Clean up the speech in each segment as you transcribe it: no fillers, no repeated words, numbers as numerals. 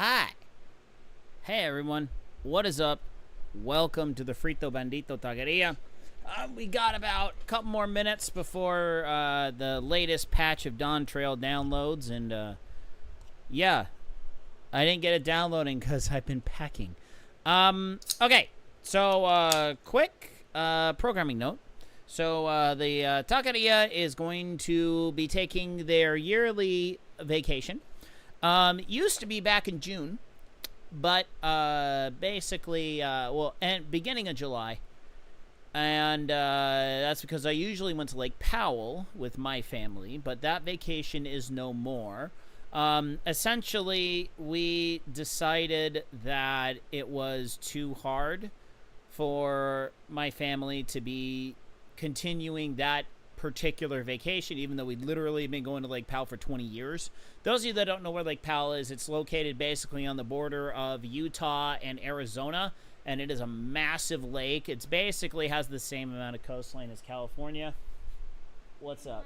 Hi. Hey, everyone. What is up? Welcome to the Frito Bandito Taqueria. We got about a couple more minutes before the latest patch of Dawntrail downloads, and yeah, I didn't get it downloading because I've been packing. Okay, so quick programming note. So the Taqueria is going to be taking their yearly vacation. Used to be back in June, but basically, and beginning of July. And that's because I usually went to Lake Powell with my family, but that vacation is no more. Essentially, we decided that it was too hard for my family to be continuing that particular vacation, even though we'd literally been going to Lake Powell for 20 years. Those of you that don't know where Lake Powell is, it's located basically on the border of Utah and Arizona, and it is a massive lake. It's basically has the same amount of coastline as California. What's up?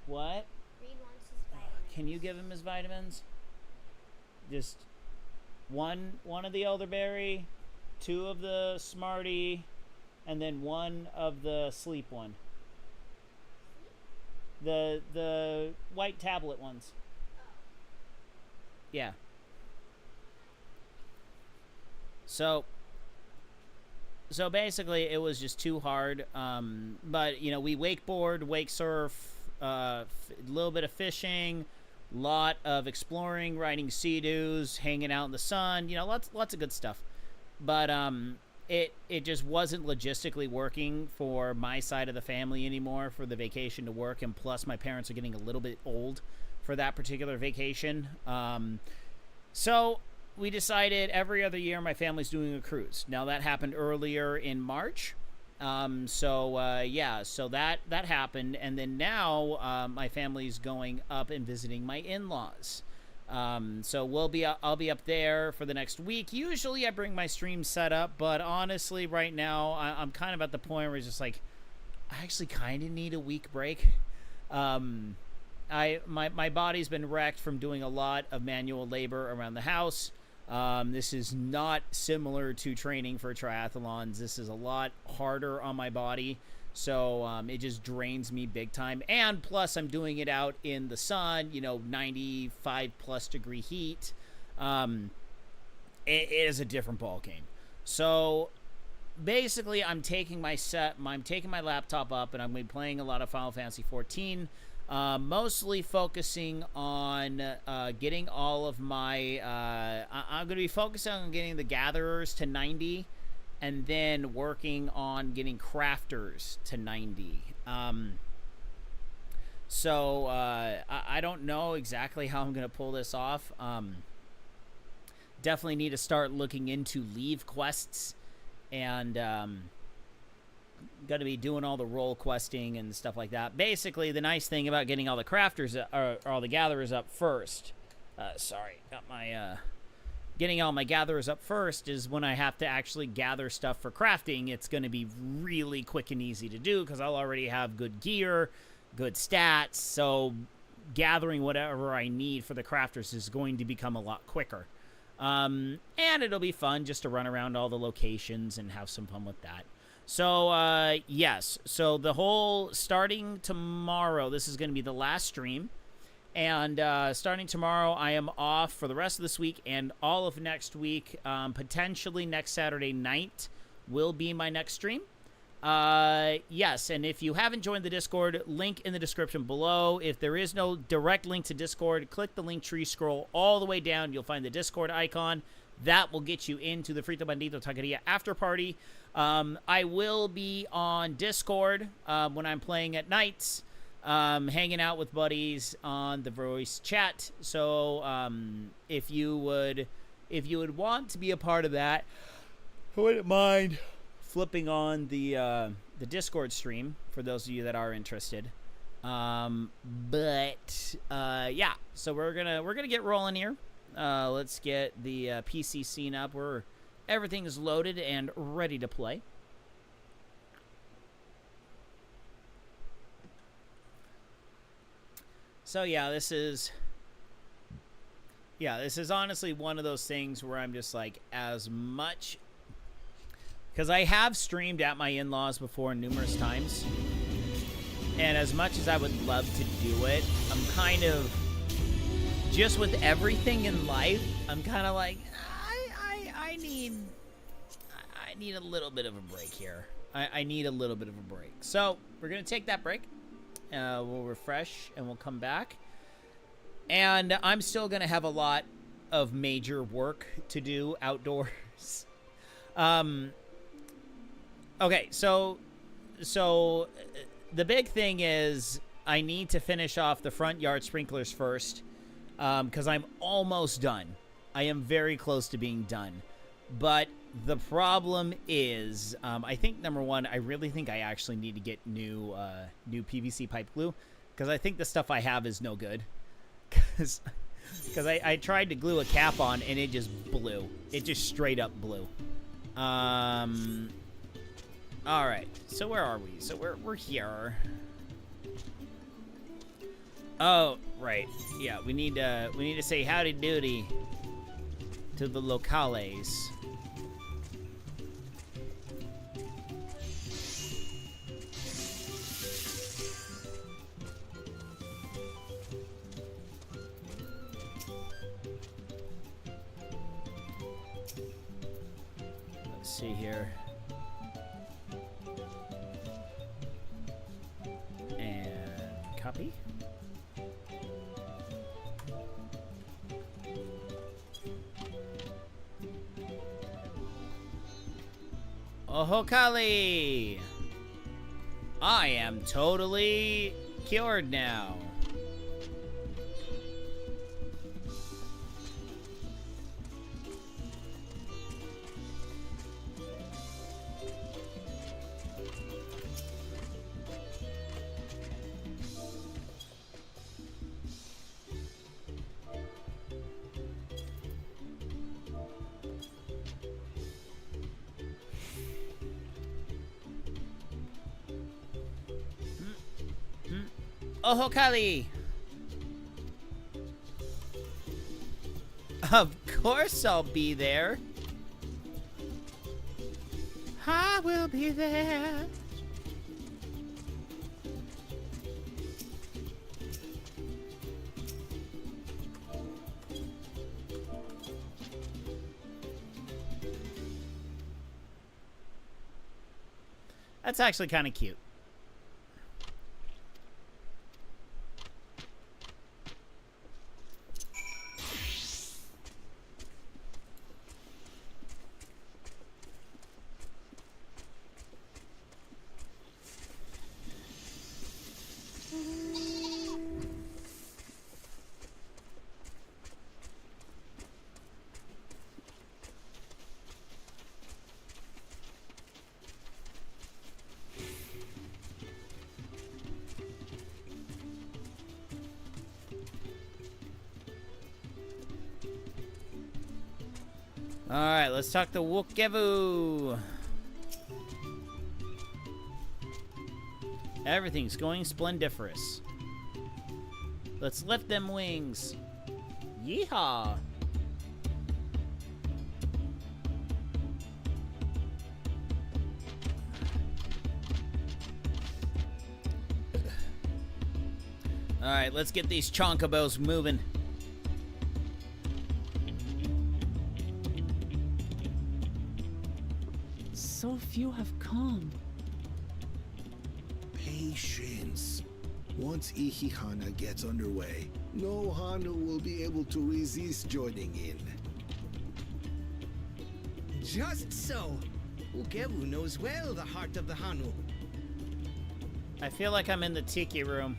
What? Reed wants his vitamins. Can you give him his vitamins? Just one of the elderberry, two of the Smartie, and then one of the sleep one. The white tablet ones. Yeah. So basically it was just too hard. But you know, we wakeboard, wake surf, a little bit of fishing, lot of exploring, riding Sea-Doos, hanging out in the sun, you know, lots of good stuff. But it just wasn't logistically working for my side of the family anymore for the vacation to work, and plus my parents are getting a little bit old for that particular vacation. So we decided every other year my family's doing a cruise. Now that happened earlier in March. So that happened, and then now my family's going up and visiting my in-laws. So I'll be up there for the next week. Usually I bring my stream set up, but honestly right now I'm kind of at the point where it's just like, I actually kind of need a week break. My body's been wrecked from doing a lot of manual labor around the house. This is not similar to training for triathlons. This is a lot harder on my body. So it just drains me big time. And plus, I'm doing it out in the sun, you know, 95 plus degree heat. It is a different ball game. So basically, I'm taking my laptop up, and I'm going to be playing a lot of Final Fantasy 14. Mostly focusing on getting all of my... I'm going to be focusing on getting the Gatherers to 90, and then working on getting Crafters to 90. So I don't know exactly how I'm going to pull this off. Definitely need to start looking into leave quests, and got to be doing all the role questing and stuff like that. Basically, the nice thing about getting all the Crafters or all the Gatherers up first... got my... Getting all my gatherers up first is when I have to actually gather stuff for crafting. It's going to be really quick and easy to do because I'll already have good gear, good stats. So gathering whatever I need for the crafters is going to become a lot quicker. And it'll be fun just to run around all the locations and have some fun with that. So, yes. So the whole starting tomorrow, this is going to be the last stream. And starting tomorrow, I am off for the rest of this week and all of next week. Potentially next Saturday night will be my next stream. Yes, and if you haven't joined the Discord, link in the description below. If there is no direct link to Discord, click the link tree, scroll all the way down. You'll find the Discord icon. That will get you into the Frito Bandito Taqueria after party. I will be on Discord when I'm playing at nights. Hanging out with buddies on the voice chat. So if you would want to be a part of that, I wouldn't mind flipping on the Discord stream for those of you that are interested. Yeah, so we're gonna get rolling here. Let's get the PC scene up where everything is loaded and ready to play. So yeah, this is Yeah, this is honestly one of those things where I'm just like, as much... Because I have streamed at my in-laws before numerous times. And as much as I would love to do it, I'm kind of... Just with everything in life, I'm kind of like, I need a little bit of a break here. I need a little bit of a break. So, we're going to take that break. We'll refresh, and we'll come back. And I'm still going to have a lot of major work to do outdoors. Okay, so the big thing is I need to finish off the front yard sprinklers first, because I'm almost done. I am very close to being done. But the problem is, I think, number one, I really think I actually need to get new PVC pipe glue, because I think the stuff I have is no good. Because I tried to glue a cap on, and it just blew. It just straight up blew. Alright, so where are we? So we're here. Oh, right. Yeah, we need to say howdy doody to the locales. Let's see here. And copy. Oh, Kali! I am totally cured now. Oh, Kali! Of course I'll be there. I will be there. That's actually kind of cute. Alright, let's talk to Wookevu. Everything's going splendiferous. Let's lift them wings. Yeehaw! Alright, let's get these chonkabos moving. So few have come. Patience. Once Ihihana gets underway, no Hanu will be able to resist joining in. Just so. Ukebu knows well the heart of the Hanu. I feel like I'm in the tiki room.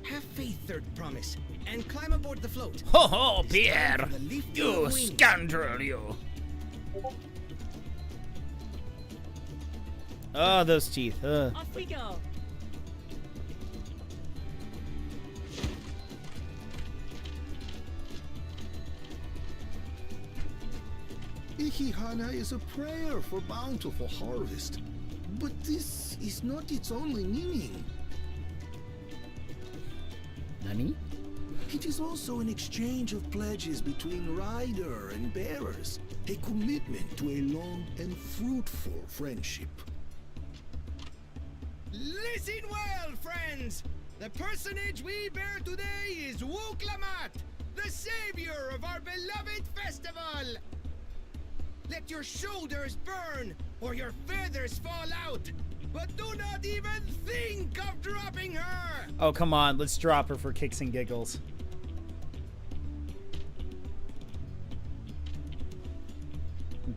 Have faith, Third Promise, and climb aboard the float. Ho ho, It's Pierre! time for the lifting You of wings. scoundrel, you! Oh, those teeth. Off we go. Ihihana is a prayer for bountiful harvest. But this is not its only meaning. Nani? It is also an exchange of pledges between rider and bearers, a commitment to a long and fruitful friendship. Listen well, friends! The personage we bear today is Wuklamat, the savior of our beloved festival! Let your shoulders burn, or your feathers fall out! But do not even think of dropping her! Oh, come on. Let's drop her for kicks and giggles.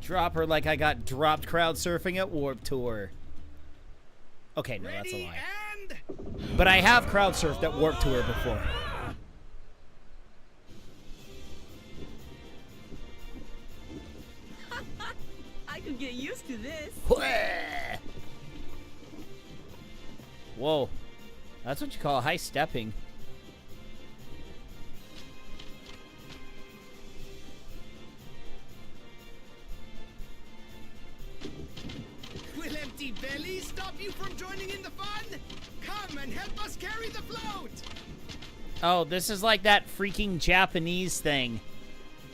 Drop her like I got dropped crowd surfing at Warped Tour. Okay, no, that's a lie. And... But I have crowd surfed at Warped Tour before. I could get used to this. Whoa. That's what you call high stepping. Will empty bellies stop you from joining in the fun? Come and help us carry the float! Oh, this is like that freaking Japanese thing.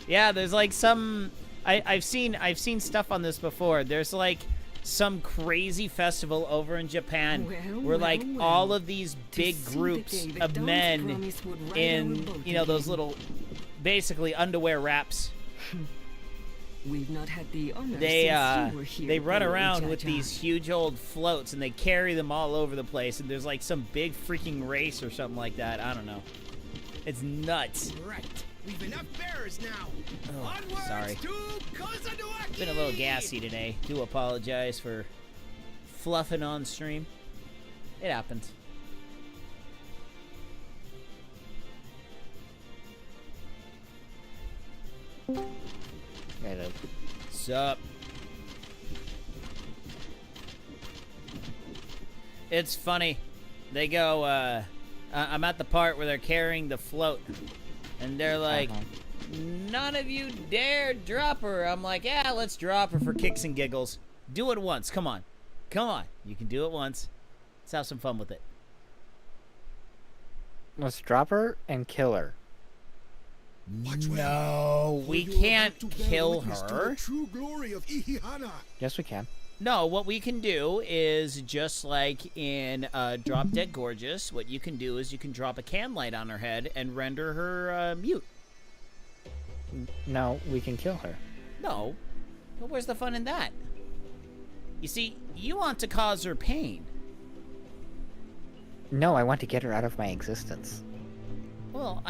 Yeah, there's like some... I've seen stuff on this before. There's like some crazy festival over in Japan where like all of these big groups of men in, you know, those little basically underwear wraps. We've not had the honor They since you were here, they run fellow around with Jaja. these huge old floats and they carry them all over the place, and there's like some big freaking race or something like that. I don't know. It's nuts. Right. We've enough bearers now. Oh, Onwards sorry. to Kozaduaki! Been a little gassy today. Do apologize for fluffing on stream. It happens. Sup? It's funny. They go, I'm at the part where they're carrying the float. And they're like, none of you dare drop her. I'm like, yeah, let's drop her for kicks and giggles. Do it once. Come on. Come on. You can do it once. Let's have some fun with it. Let's drop her and kill her. Watch well, No, for we you are can't about to bear kill witness to her. the true glory of Ihihana. Yes, we can. No, what we can do is just like in Drop Dead Gorgeous, what you can do is you can drop a can light on her head and render her mute. No, we can kill her. No. But where's the fun in that? You see, you want to cause her pain. No, I want to get her out of my existence. Well,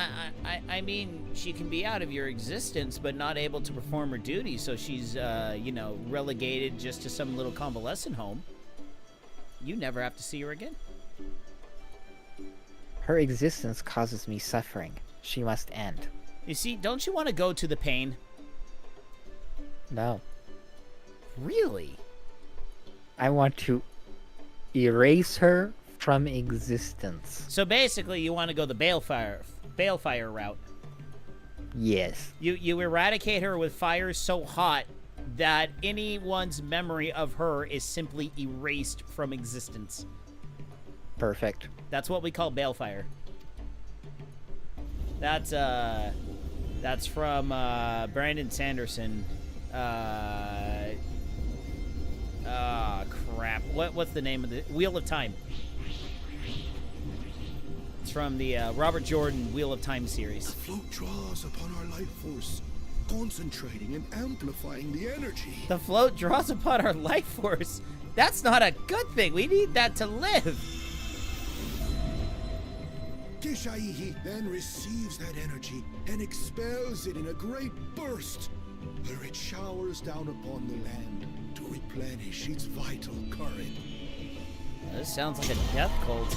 I mean, she can be out of your existence, but not able to perform her duties, so she's, you know, relegated just to some little convalescent home. You never have to see her again. Her existence causes me suffering. She must end. You see, don't you want to go to the pain? No. Really? I want to erase her from existence. So basically, you want to go the balefire route. Yes. You eradicate her with fire so hot that anyone's memory of her is simply erased from existence. Perfect. That's what we call balefire. That's from Brandon Sanderson. Crap. What's the name of the Wheel of Time? It's from the Robert Jordan Wheel of Time series. The float draws upon our life force, concentrating and amplifying the energy. The float draws upon our life force. That's not a good thing. We need that to live. Keshaihi then receives that energy and expels it in a great burst, where it showers down upon the land to replenish its vital current. This sounds like a death cult.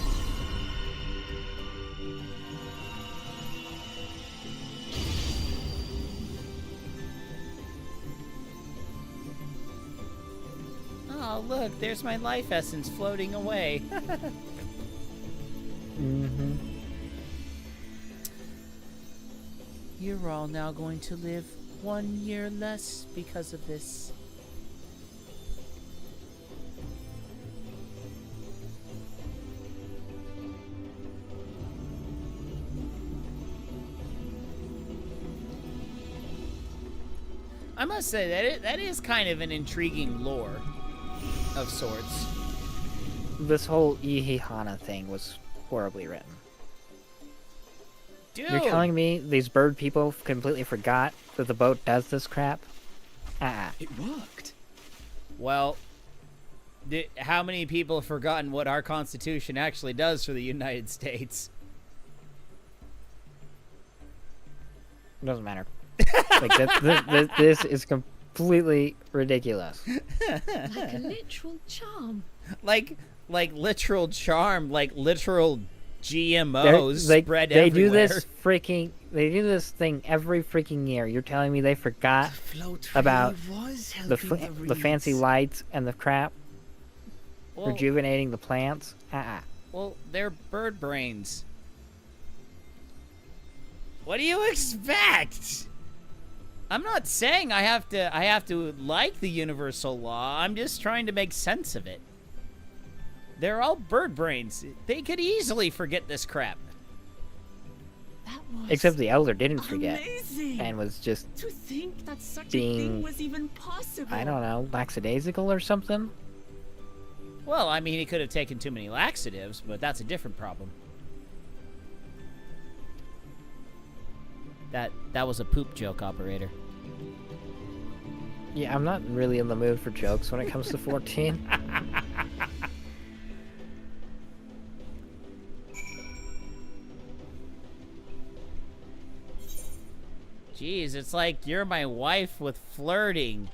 Oh, look, there's my life essence floating away. Mm-hmm. You're all now going to live 1 year less because of this. I must say that is kind of an intriguing lore of sorts. This whole Ihihana thing was horribly written. Dude, You're telling me these bird people completely forgot that the boat does this crap? It worked. well, how many people have forgotten what our Constitution actually does for the United States? It doesn't matter. Like, this is completely ridiculous. Like a literal charm. Like literal charm, like literal GMOs spread they everywhere. do this they do this thing every freaking year. You're telling me they forgot about the fancy lights and the crap? Well, Rejuvenating the plants? well, they're bird brains. What do you expect? I'm not saying I have to like the universal law. I'm just trying to make sense of it. They're all bird brains. They could easily forget this crap. That was Except the elder didn't forget Amazing. and was just, To think that such a being- thing was even possible. I don't know, lackadaisical or something? Well, I mean, he could have taken too many laxatives, but that's a different problem. That was a poop joke, operator. Yeah, I'm not really in the mood for jokes when it comes to 14. Jeez, it's like you're my wife with flirting.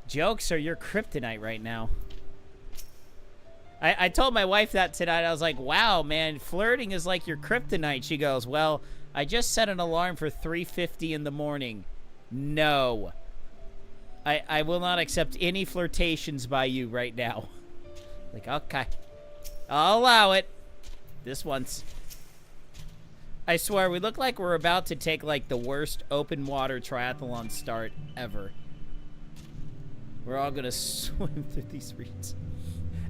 Jokes are your kryptonite right now. I told my wife that tonight. I was like, wow, man, flirting is like your kryptonite. She goes, well, I just set an alarm for 3:50 in the morning. No. I will not accept any flirtations by you right now. Like, okay. I'll allow it. This once. I swear, we look like we're about to take, like, the worst open water triathlon start ever. We're all gonna swim through these reeds.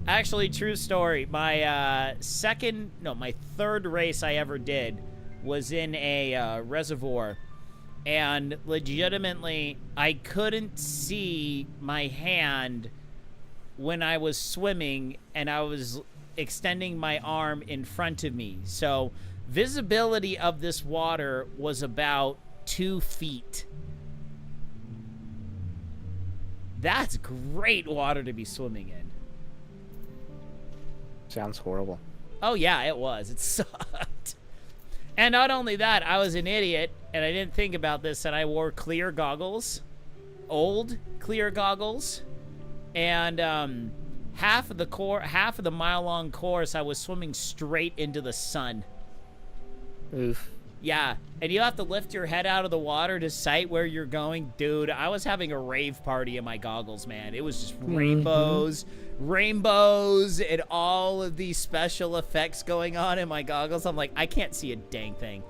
Actually, true story. My my third race I ever did was in a reservoir. And legitimately, I couldn't see my hand when I was swimming, and I was extending my arm in front of me. So visibility of this water was about 2 feet. That's great water to be swimming in. Sounds horrible. Oh yeah, it was. It sucked. And not only that, I was an idiot, and I didn't think about this, and I wore clear goggles. Old clear goggles. And half of the mile-long course, I was swimming straight into the sun. Oof. Yeah, and you have to lift your head out of the water to sight where you're going. Dude, I was having a rave party in my goggles, man. It was just rainbows, and all of these special effects going on in my goggles. I'm like, I can't see a dang thing.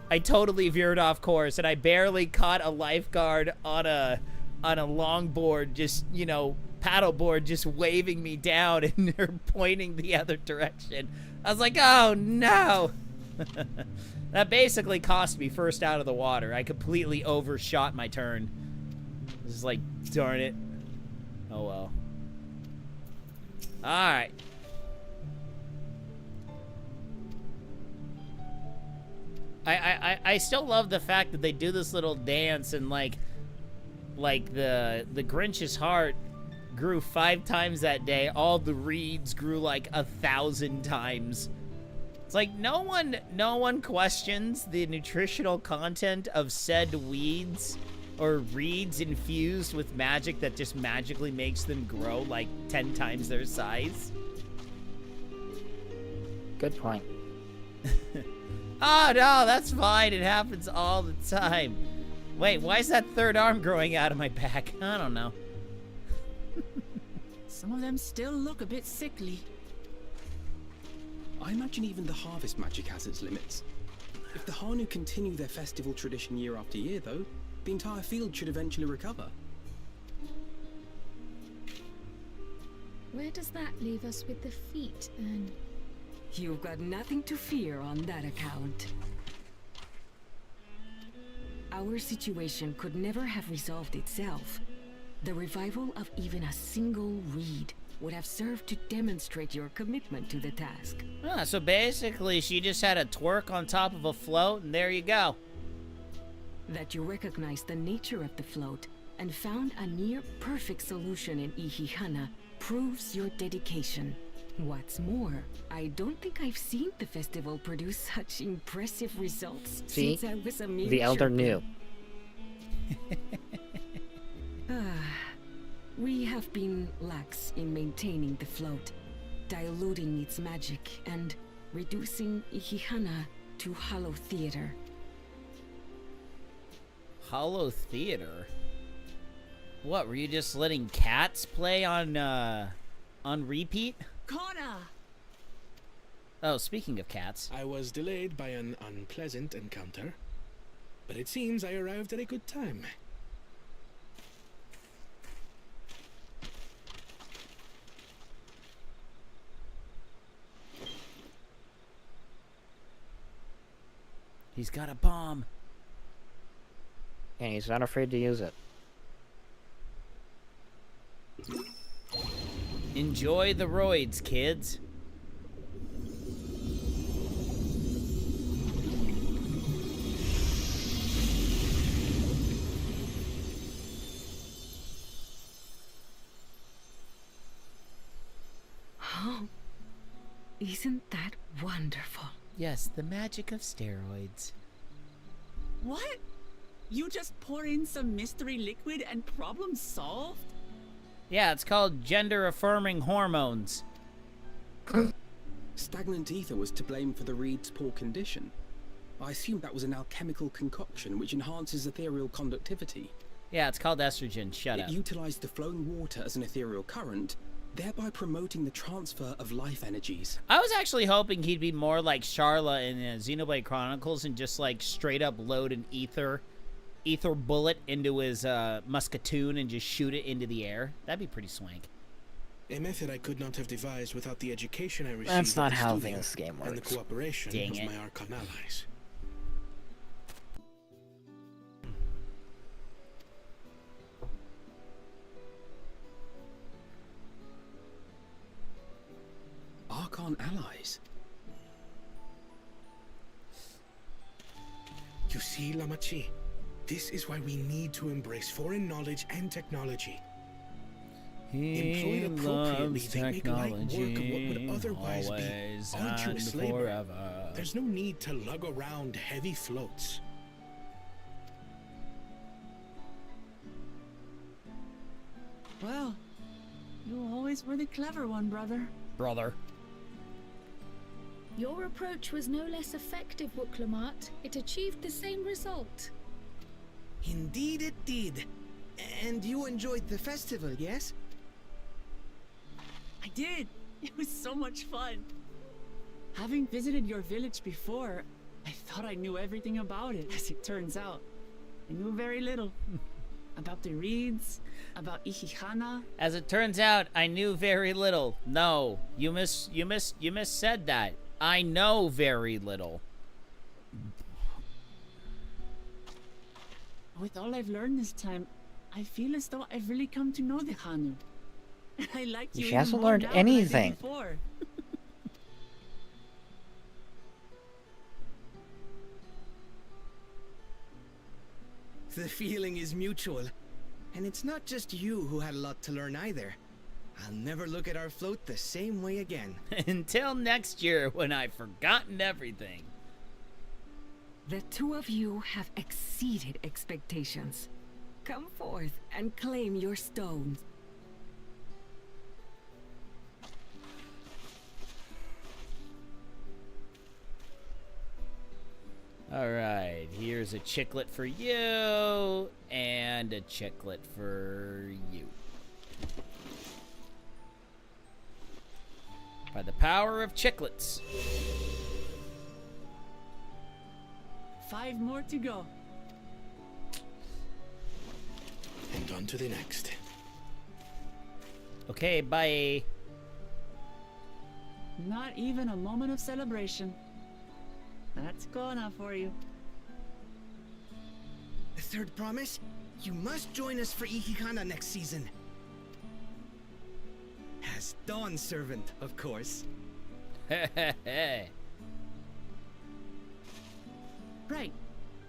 I totally veered off course, and I barely caught a lifeguard on a longboard, just, you know, paddleboard, just waving me down, and they're pointing the other direction. I was like, oh no. That basically cost me first out of the water. I completely overshot my turn. This is like, darn it. Oh well. Alright. I still love the fact that they do this little dance, and like the Grinch's heart grew 5 times that day. All the reeds grew like 1,000 times. It's like no one questions the nutritional content of said weeds or reeds infused with magic that just magically makes them grow like 10 times their size. Good point. Oh no, that's fine. It happens all the time. Wait, why is that third arm growing out of my back? I don't know. Some of them still look a bit sickly. I imagine even the harvest magic has its limits. If the Hanu continue their festival tradition year after year, though, the entire field should eventually recover. Where does that leave us with the feet, then? You've got nothing to fear on that account. our situation could never have resolved itself. The revival of even a single reed would have served to demonstrate your commitment to the task. Ah, so basically she just had a twerk on top of a float, and there you go. That you recognized the nature of the float and found a near-perfect solution in Ihihana proves your dedication. What's more, I don't think I've seen the festival produce such impressive results See? since I was a mere The Elder Sherpa. knew. We have been lax in maintaining the float, diluting its magic and reducing Ihihana to hollow theater. Hollow theater? What, were you just letting cats play on repeat? Connor! Oh, speaking of cats. I was delayed by an unpleasant encounter, but it seems I arrived at a good time. He's got a bomb. And he's not afraid to use it. Enjoy the roids, kids. Oh, isn't that wonderful? Yes, the magic of steroids. What? You just pour in some mystery liquid and problem solved? Yeah, it's called gender-affirming hormones. Stagnant ether was to blame for the reed's poor condition. I assumed that was an alchemical concoction which enhances ethereal conductivity. Yeah, it's called estrogen. Shut It up. utilized the flowing water as an ethereal current, thereby promoting the transfer of life energies. I was actually hoping he'd be more like Sharla in Xenoblade Chronicles and just like straight up load an ether bullet into his musketoon and just shoot it into the air. That'd be pretty swank. A method I could not have devised without the education I received. That's not at the how studio this game and the works. cooperation Dang of it. my Archon allies. Archon allies? You see, Lamachi, this is why we need to embrace foreign knowledge and technology. He Employed appropriately, loves they make light work of what technology, would otherwise be always arduous and labor. forever. There's no need to lug around heavy floats. Well, you always were the clever one, brother. Brother. Your approach was no less effective, Wooklamat. It achieved the same result. Indeed it did. And you enjoyed the festival, yes? I did. It was so much fun. Having visited your village before, I thought I knew everything about it. As it turns out, I knew very little. About the reeds, about Ihihana. As it turns out, I knew very little. No, you missaid that. I know very little. With all I've learned this time, I feel as though I've really come to know the Hanu. I like you She even hasn't more learned now than I did anything. before. The feeling is mutual. And it's not just you who had a lot to learn either. I'll never look at our float the same way again. Until next year when I've forgotten everything. The two of you have exceeded expectations. Come forth and claim your stones. Alright, here's a chiclet for you, and a chiclet for you. By the power of chiclets. 5 more to go. And on to the next. Okay, bye. Not even a moment of celebration. That's Kona for you. third promise? You must join us for Ihikana next season. As Dawn Servant, of course. Right.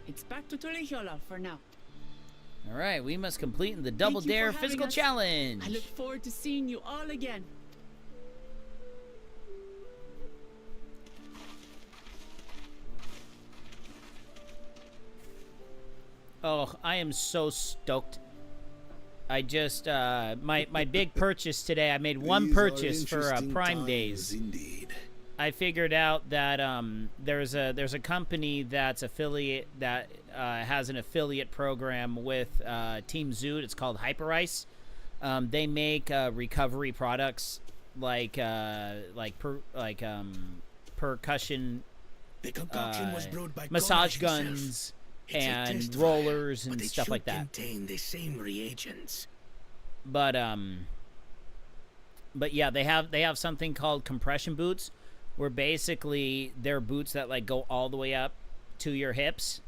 It's back to Torrejiola for now. All right, we must complete the Double Thank you Dare for having physical us. challenge. I look forward to seeing you all again. Oh, I am so stoked. I just, my big purchase today, I made one These are purchase for interesting Prime times Days. Indeed. I figured out that there's a company that's affiliate that has an affiliate program with Team Zoot. It's called Hyperice. They make recovery products like percussion, The concoction was brewed by massage Kona himself. guns, It's a and test rollers vial, and but it stuff should like that. contain the same reagents. But yeah, they have something called compression boots, where basically they're boots that like go all the way up to your hips,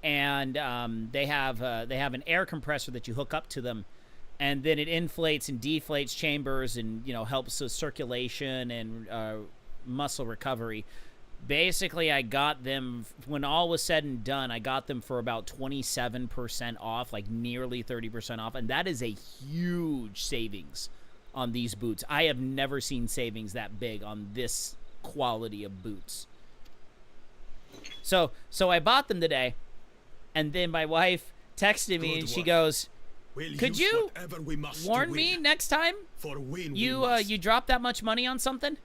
and they have an air compressor that you hook up to them, and then it inflates and deflates chambers, and helps with circulation and muscle recovery. Basically, I got them, when all was said and done, I got them for about 27% off, like nearly 30% off, and that is a huge savings on these boots. I have never seen savings that big on this quality of boots. So I bought them today, and then my wife texted me, and she goes, "Could you warn me next time you drop that much money on something?"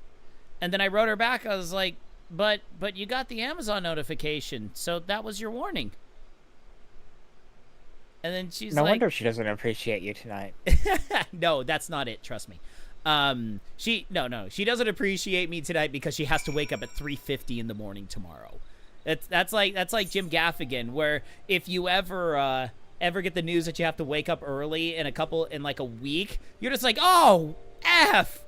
And then I wrote her back. I was like, But you got the Amazon notification, so that was your warning. And then she's No like, wonder she doesn't appreciate you tonight. No, that's not it. Trust me. She doesn't appreciate me tonight because she has to wake up at 3:50 in the morning tomorrow. That's like Jim Gaffigan, where if you ever get the news that you have to wake up early in like a week, you're just like, oh, F.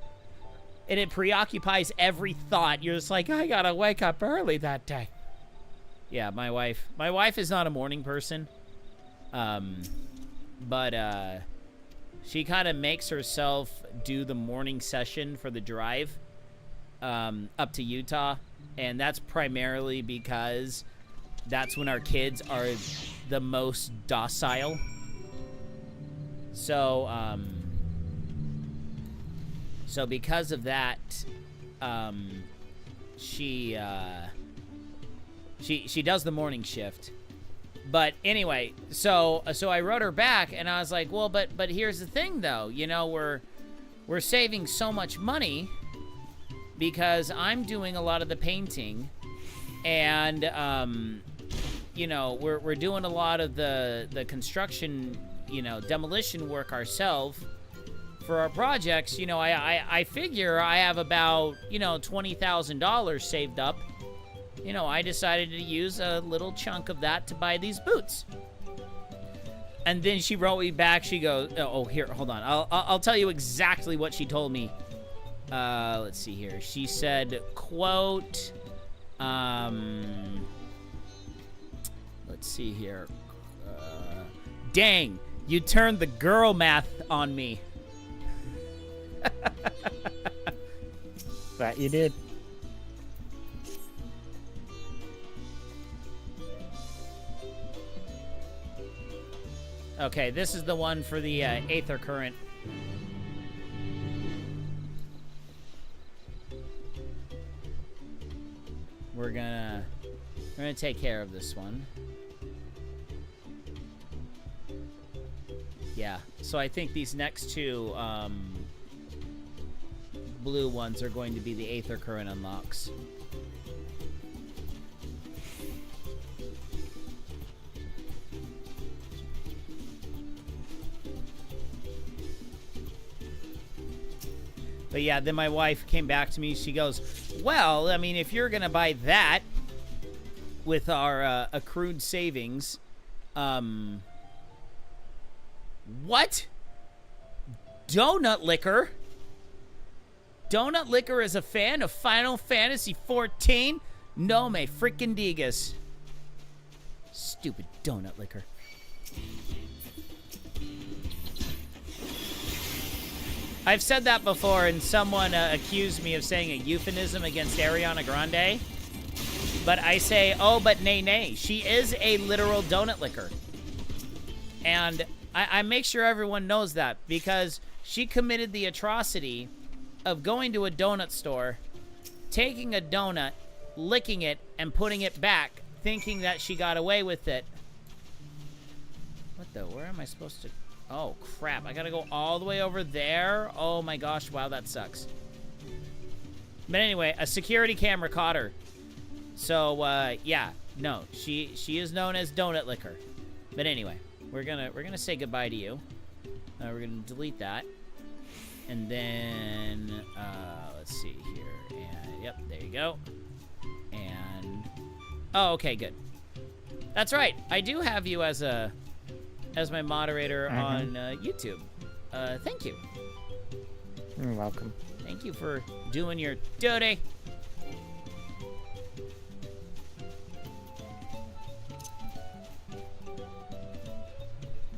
And it preoccupies every thought. You're just like, I gotta wake up early that day. Yeah, my wife is not a morning person. But she kind of makes herself do the morning session for the drive up to Utah. And that's primarily because that's when our kids are the most docile. So because of that, she does the morning shift. But anyway, so I wrote her back, and I was like, well, but here's the thing, though. We're saving so much money because I'm doing a lot of the painting, and we're doing a lot of the construction, demolition work ourselves. For our projects, I figure I have about, $20,000 saved up. I decided to use a little chunk of that to buy these boots. And then she wrote me back. She goes, oh, here, hold on. I'll tell you exactly what she told me. Let's see here. She said, quote, let's see here. Dang, you turned the girl math on me. That you did. Okay, this is the one for the Aether Current. We're gonna take care of this one. Yeah, so I think these next two blue ones are going to be the Aether Current unlocks. But yeah, then my wife came back to me. She goes, well, I mean, if you're going to buy that with our accrued savings, what? Donut Liquor? Donut Liquor is a fan of Final Fantasy XIV? No me freaking digas. Stupid Donut Liquor. I've said that before, and someone accused me of saying a euphemism against Ariana Grande. But I say, oh, but nay, nay. She is a literal donut licker. And I make sure everyone knows that, because she committed the atrocity of going to a donut store, taking a donut, licking it, and putting it back, thinking that she got away with it. What the? Where am I supposed to... Oh, crap. I gotta go all the way over there? Oh, my gosh. Wow, that sucks. But anyway, a security camera caught her. So, yeah. No, she is known as Donut Licker. But anyway, we're gonna say goodbye to you. We're gonna delete that. And then, let's see here. And, yep, there you go. And... Oh, okay, good. That's right. I do have you as my moderator on YouTube. Thank you. You're welcome. Thank you for doing your duty.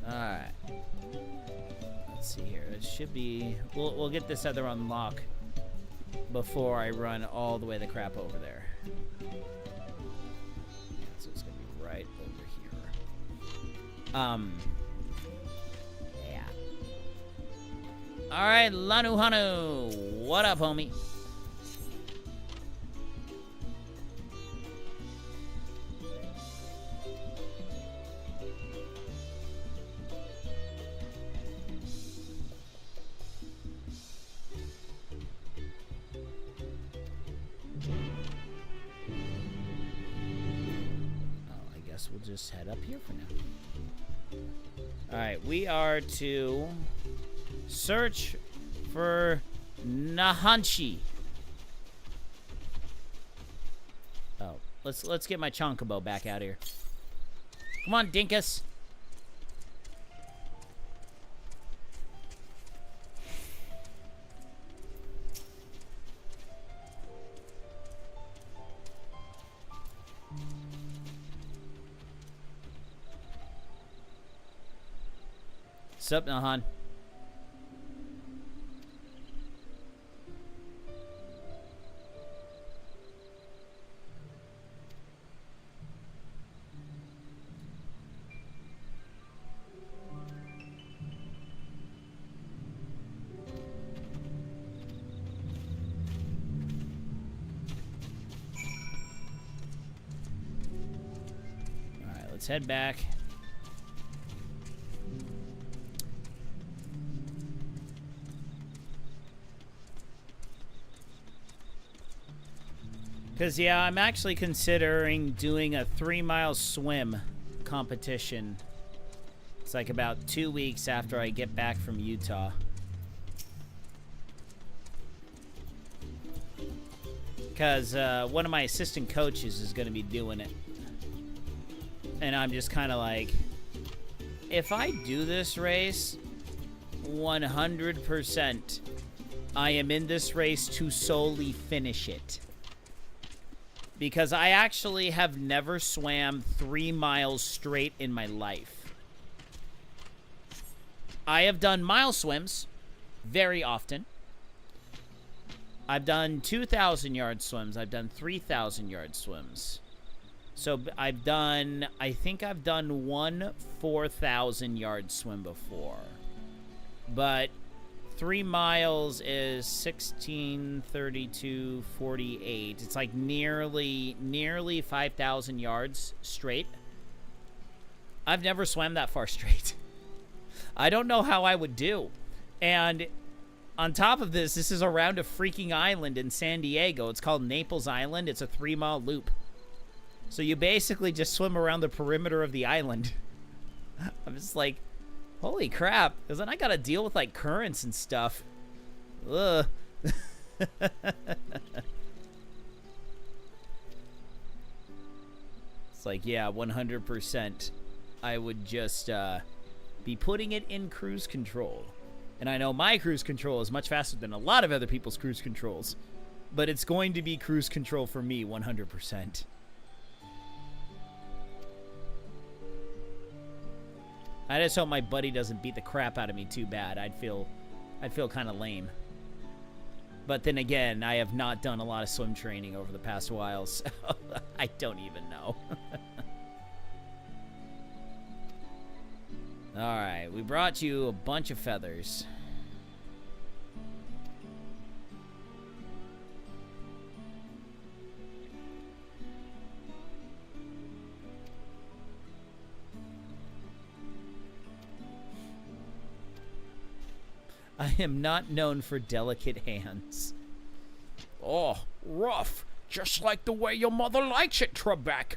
Alright. Let's see here. It should be... We'll get this other unlock before I run all the way the crap over there. So it's going to be right over here. Yeah. Alright, Lanu Hanu. What up, homie? We'll just head up here for now. Alright, we are to search for Nahanshi. Oh, let's get my Chonkobo back out here. Come on, Dinkus. Sup, Nahan? Alright, let's head back. Because, yeah, I'm actually considering doing a 3-mile swim competition. It's like about 2 weeks after I get back from Utah. Because one of my assistant coaches is going to be doing it. And I'm just kind of like, if I do this race, 100%, I am in this race to solely finish it. Because I actually have never swam 3 miles straight in my life. I have done mile swims very often. I've done 2,000-yard swims. I've done 3,000-yard swims. So I think I've done one 4,000-yard swim before. But 3 miles is 1632.48. It's like nearly 5,000 yards straight. I've never swam that far straight. I don't know how I would do. And on top of this, this is around a freaking island in San Diego. It's called Naples Island. It's a 3-mile loop. So you basically just swim around the perimeter of the island. I'm just like, holy crap. Because then I got to deal with, like, currents and stuff. Ugh. It's like, yeah, 100%. I would just be putting it in cruise control. And I know my cruise control is much faster than a lot of other people's cruise controls. But it's going to be cruise control for me, 100%. I just hope my buddy doesn't beat the crap out of me too bad. I'd feel kind of lame. But then again, I have not done a lot of swim training over the past while, so I don't even know. Alright, we brought you a bunch of feathers. I am not known for delicate hands. Oh, rough. Just like the way your mother likes it, Trebek.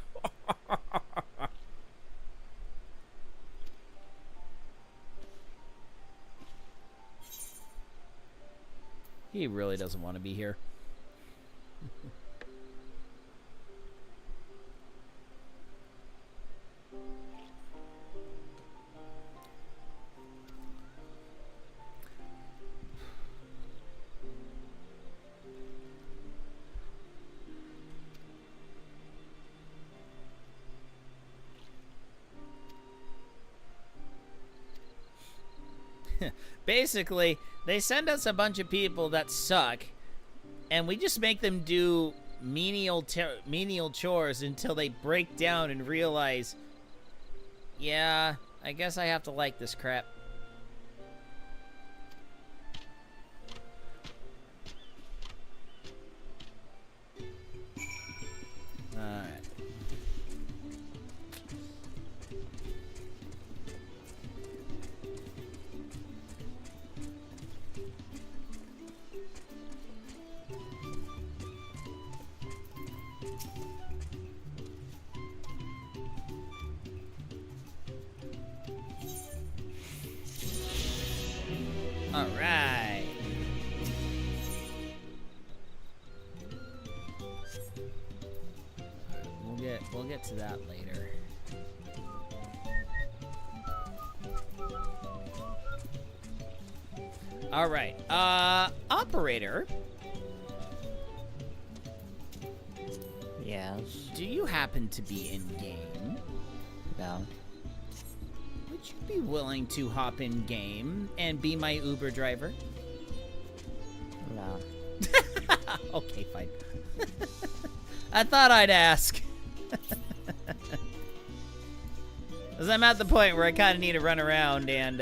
He really doesn't want to be here. Basically, they send us a bunch of people that suck, and we just make them do menial chores until they break down and realize, yeah, I guess I have to like this crap. Alright. All right. We'll get to that later. All right. Operator. Yes. Do you happen to be in game? No. Would you be willing to hop in game and be my Uber driver? No. Okay, fine. I thought I'd ask. Because I'm at the point where I kind of need to run around, and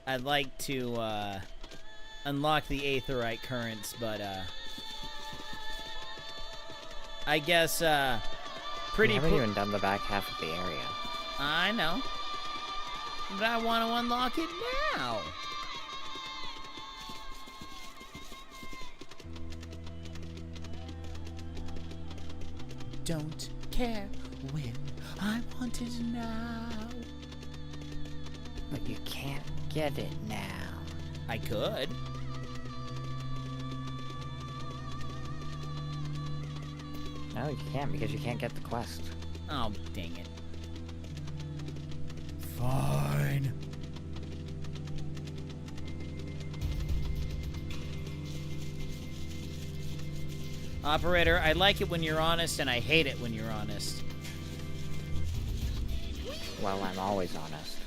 I'd like to unlock the aetherite currents, but I guess pretty. We haven't even done the back half of the area. I know, but I want to unlock it now. Don't care when I want it now. But you can't get it now. I could. No, you can't because you can't get the quest. Oh, dang it. Fine. Operator, I like it when you're honest, and I hate it when you're honest. Well, I'm always honest.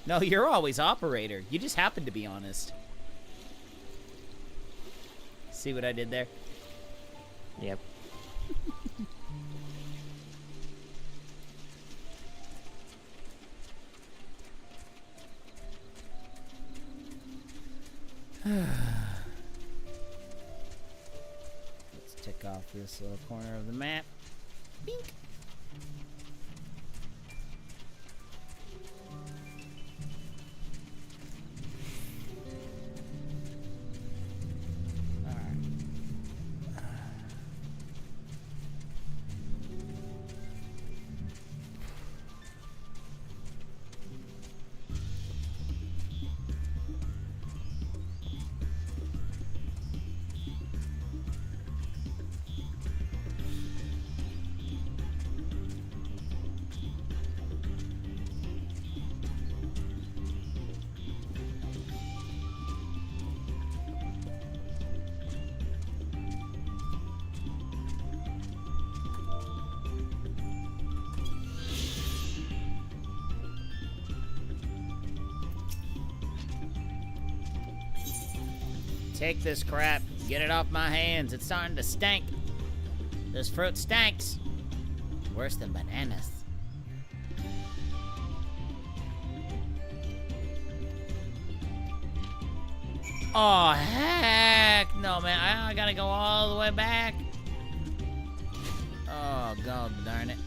No, you're always operator. You just happen to be honest. See what I did there? Yep. Let's tick off this little corner of the map. Bink. Take this crap. Get it off my hands. It's starting to stink. This fruit stinks. Worse than bananas. Oh, heck no, man. I gotta go all the way back. Oh, god darn it.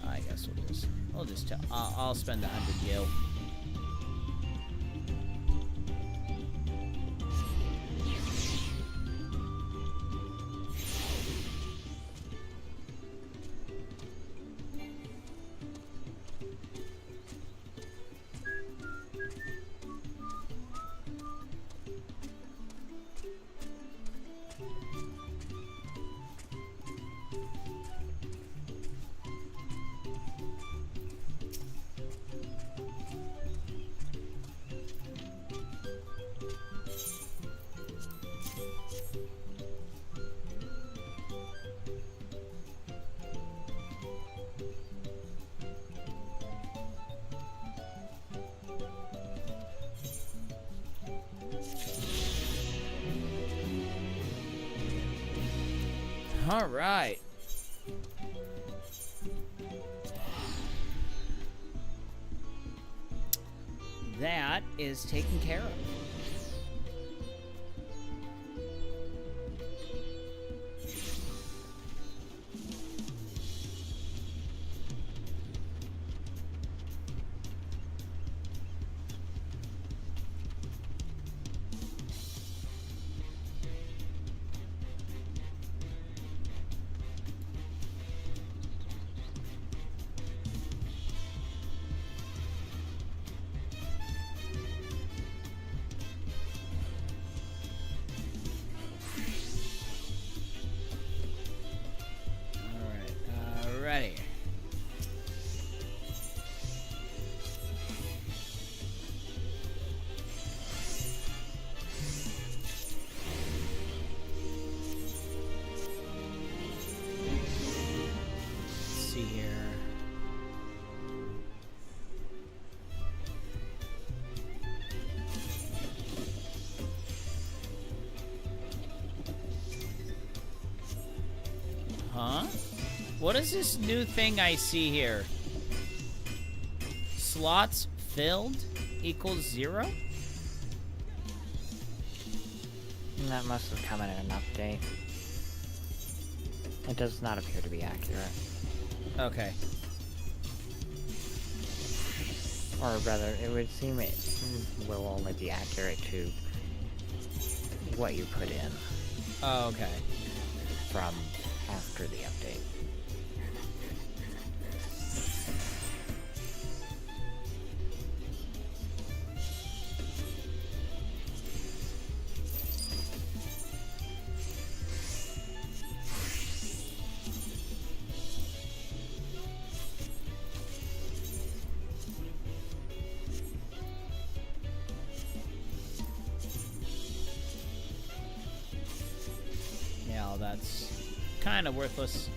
I guess we'll just I'll spend 100 gil. All right. That is taken care of. Ready. Let's see here. Huh? What is this new thing I see here? Slots filled equals 0? That must have come in an update. It does not appear to be accurate. Okay. Or rather, it would seem it will only be accurate to what you put in. Oh, okay. From after the update. That's kind of worthless.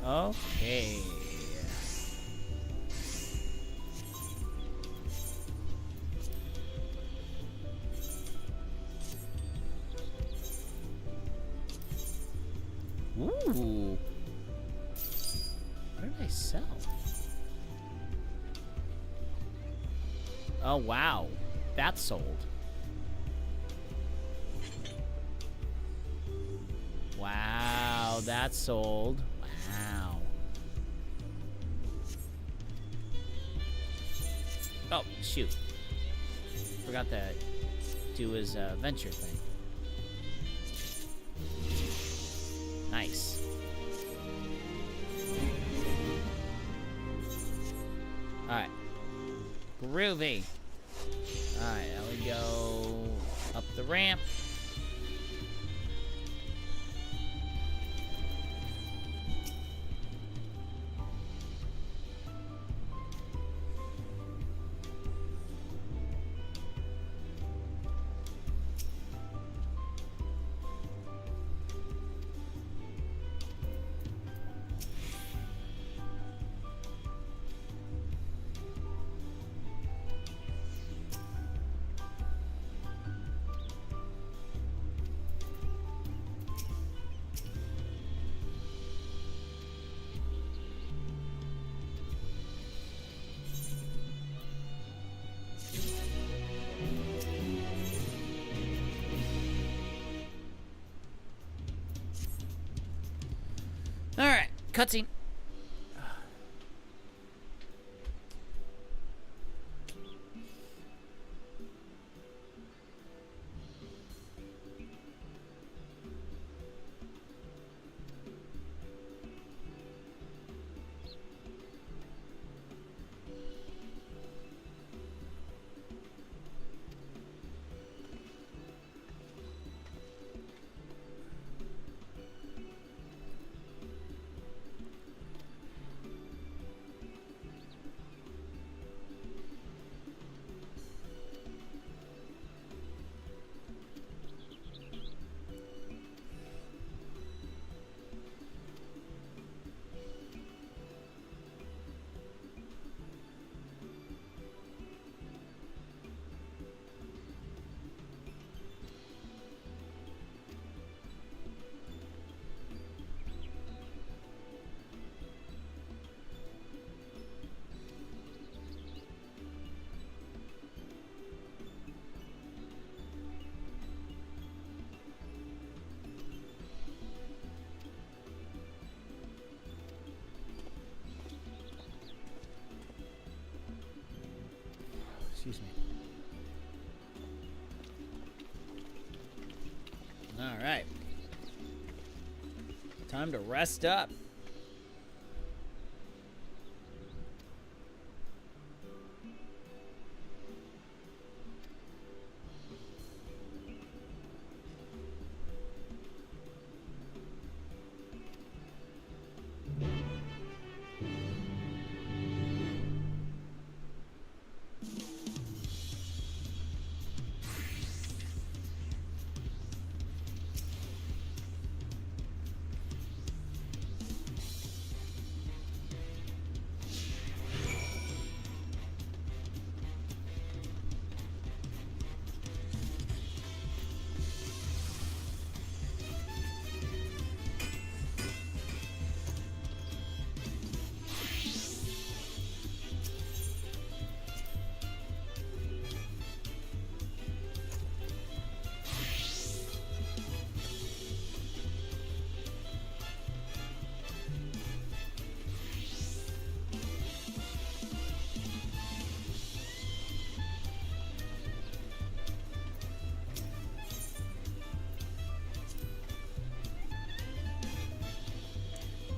Okay. Ooh. What did I sell? Oh, wow. That's sold. Wow, that's sold. Wow. Oh, shoot. Forgot to do his venture thing. Nice. Alright. Groovy. Alright, now we go up the ramp. Alright, cutscene. Excuse me. All right. Time to rest up.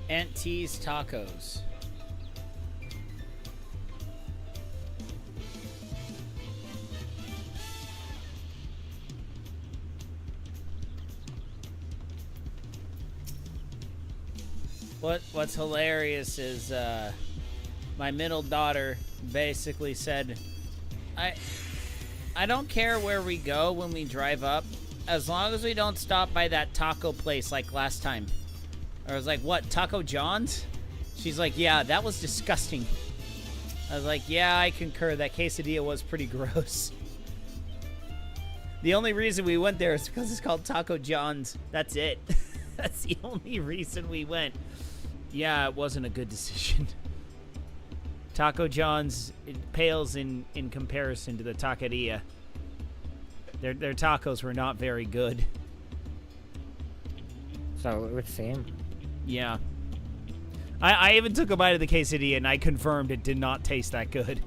Aunt T's Tacos. What's hilarious is my middle daughter basically said, I don't care where we go when we drive up, as long as we don't stop by that taco place like last time. I was like, what, Taco John's? She's like, yeah, that was disgusting. I was like, yeah, I concur. That quesadilla was pretty gross. The only reason we went there is because it's called Taco John's. That's it. That's the only reason we went. Yeah, it wasn't a good decision. Taco John's, it pales in comparison to the taqueria. Their tacos were not very good. So it would seem. Yeah. I even took a bite of the quesadilla, and I confirmed it did not taste that good.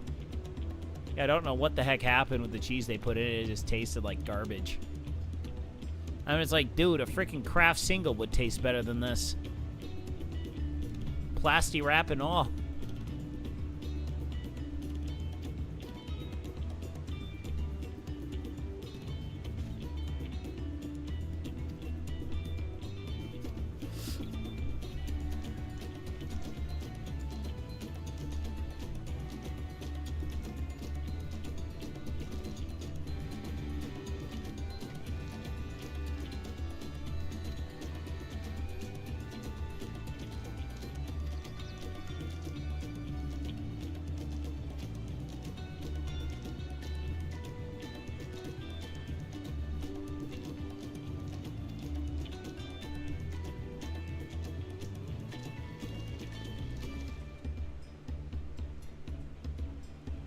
I don't know what the heck happened with the cheese they put in it. It just tasted like garbage. I mean, it's like, dude, a freaking Kraft single would taste better than this. Plasti wrap and all.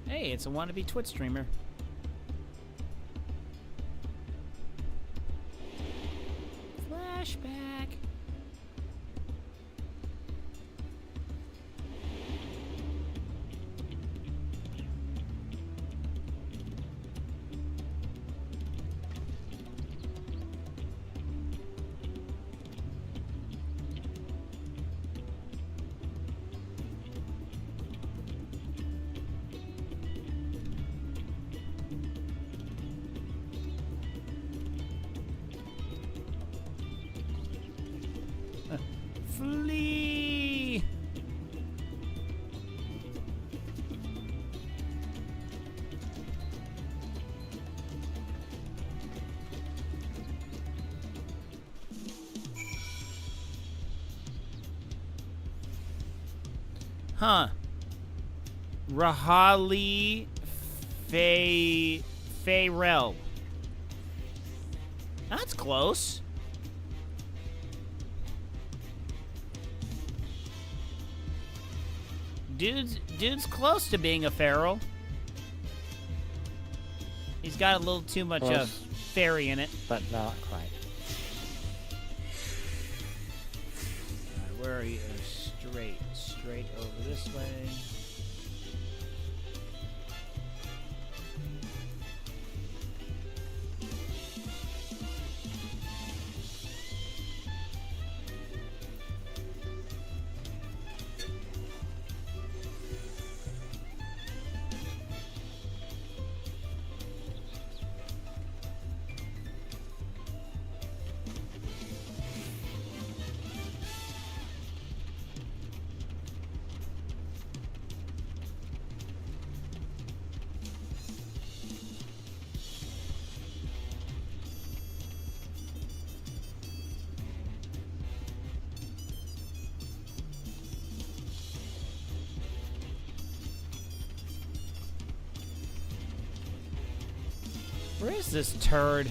Hey, it's a wannabe Twitch streamer. Flashback. Flee! Huh. Rahali Fayrell. That's close. Dude's close to being a feral. He's got a little too much of fairy in it. But not quite. Alright, where are you? Straight over this way. Where is this turd?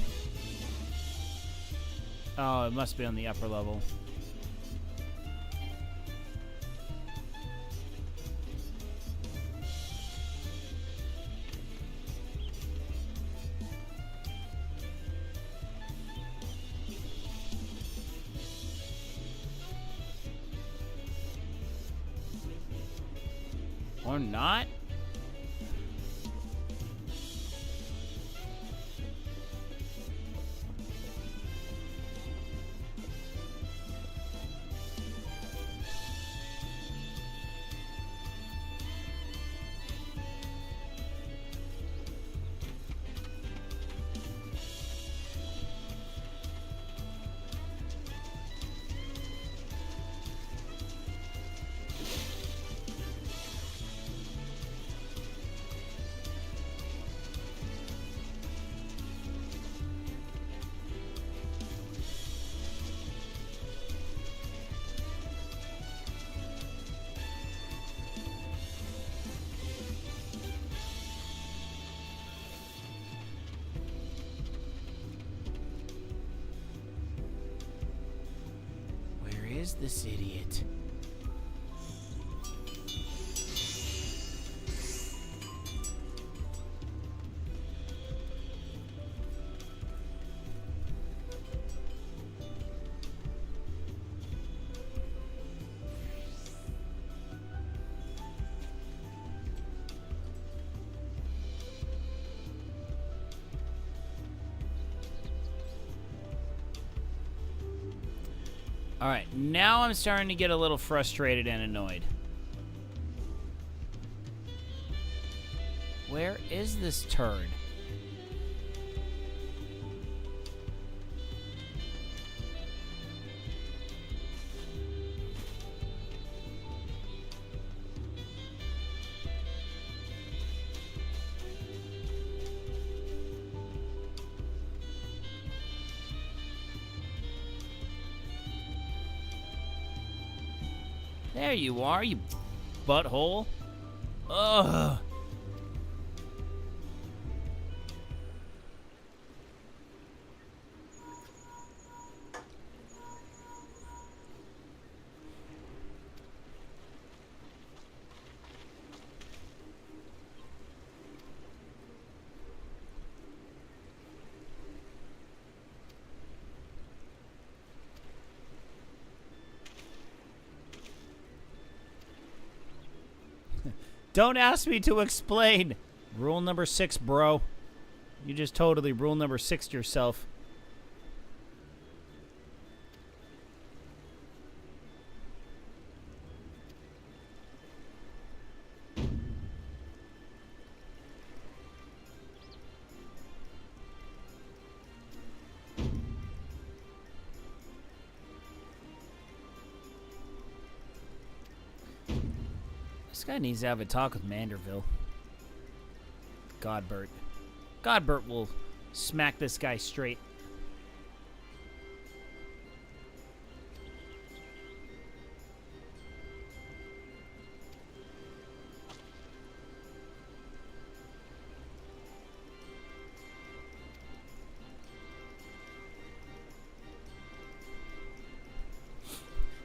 Oh, it must be on the upper level. Or not? Where is this idiot? Alright, now I'm starting to get a little frustrated and annoyed. Where is this turd? There you are, you butthole. Ugh. Don't ask me to explain. Rule number 6, bro. You just totally rule number 6 yourself. This guy needs to have a talk with Manderville. Godbert. Godbert will smack this guy straight.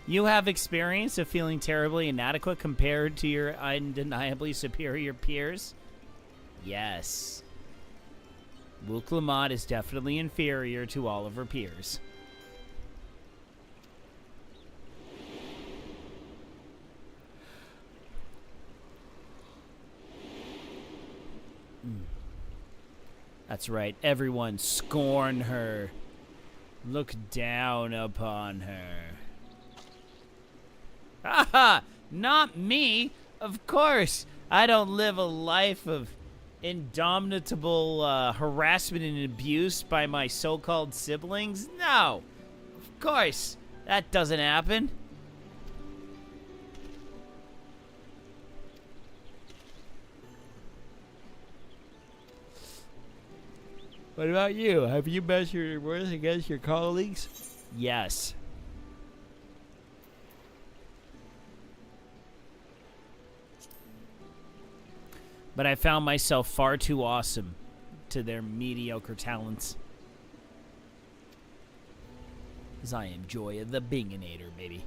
You have experience of feeling terribly inadequate compared to your undeniably superior peers? Yes. Wook Lamont is definitely inferior to all of her peers. That's right. Everyone scorn her. Look down upon her. Haha! Not me! Of course! I don't live a life of indomitable harassment and abuse by my so-called siblings. No! Of course! That doesn't happen. What about you? Have you measured your worth against your colleagues? Yes. But I found myself far too awesome to their mediocre talents. As I am Joy of the Binginator, baby.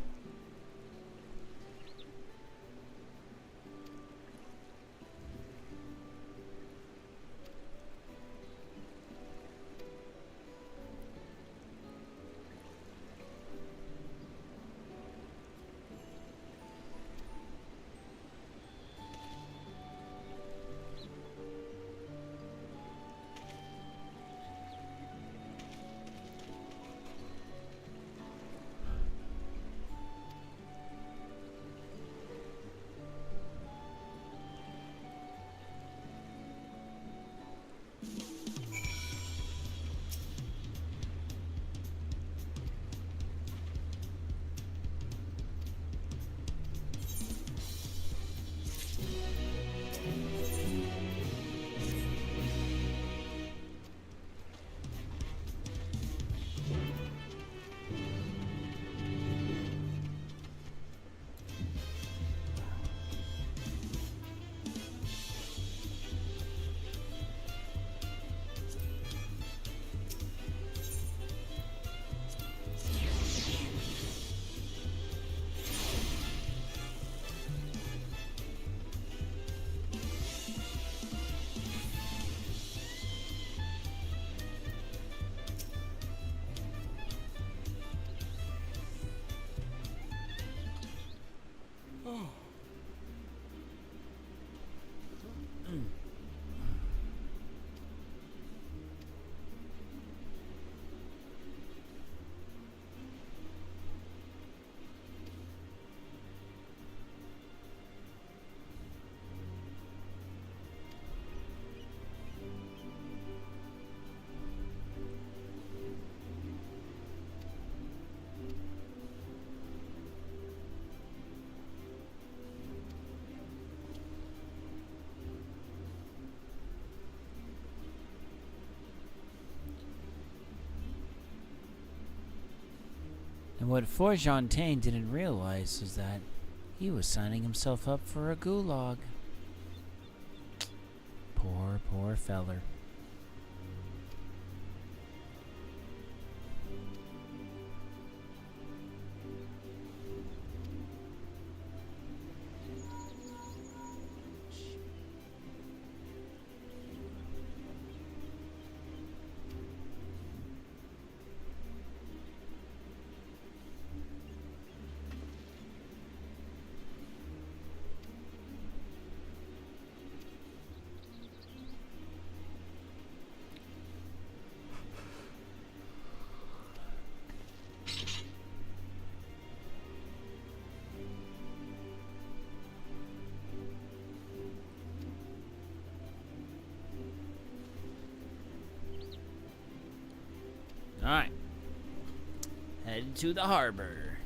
And what Forjontaine didn't realize was that he was signing himself up for a gulag. Poor feller. Alright. Head to the harbor.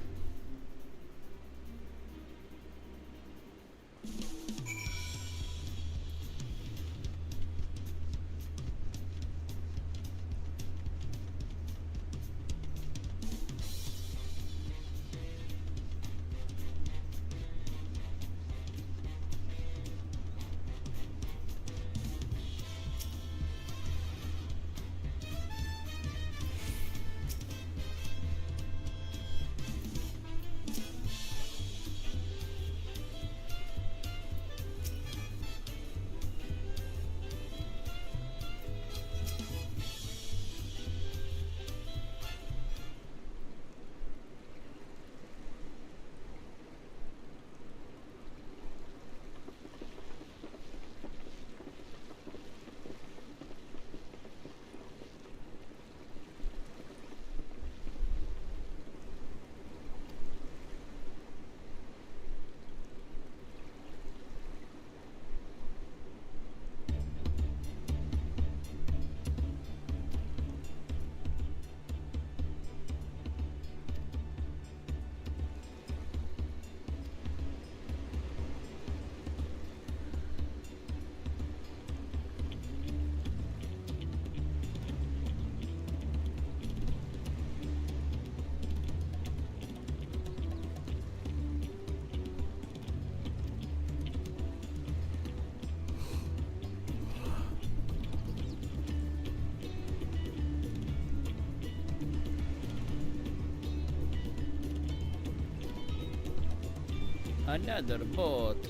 Another boat.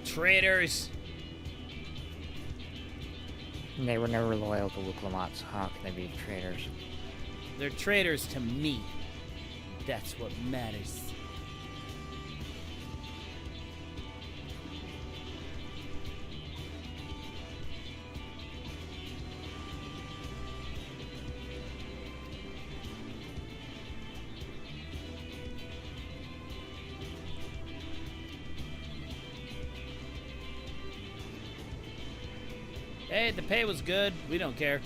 Traitors. They were never loyal to Luke Lamont, so how can they be traitors? They're traitors to me. That's what matters. Hey, the pay was good. We don't care.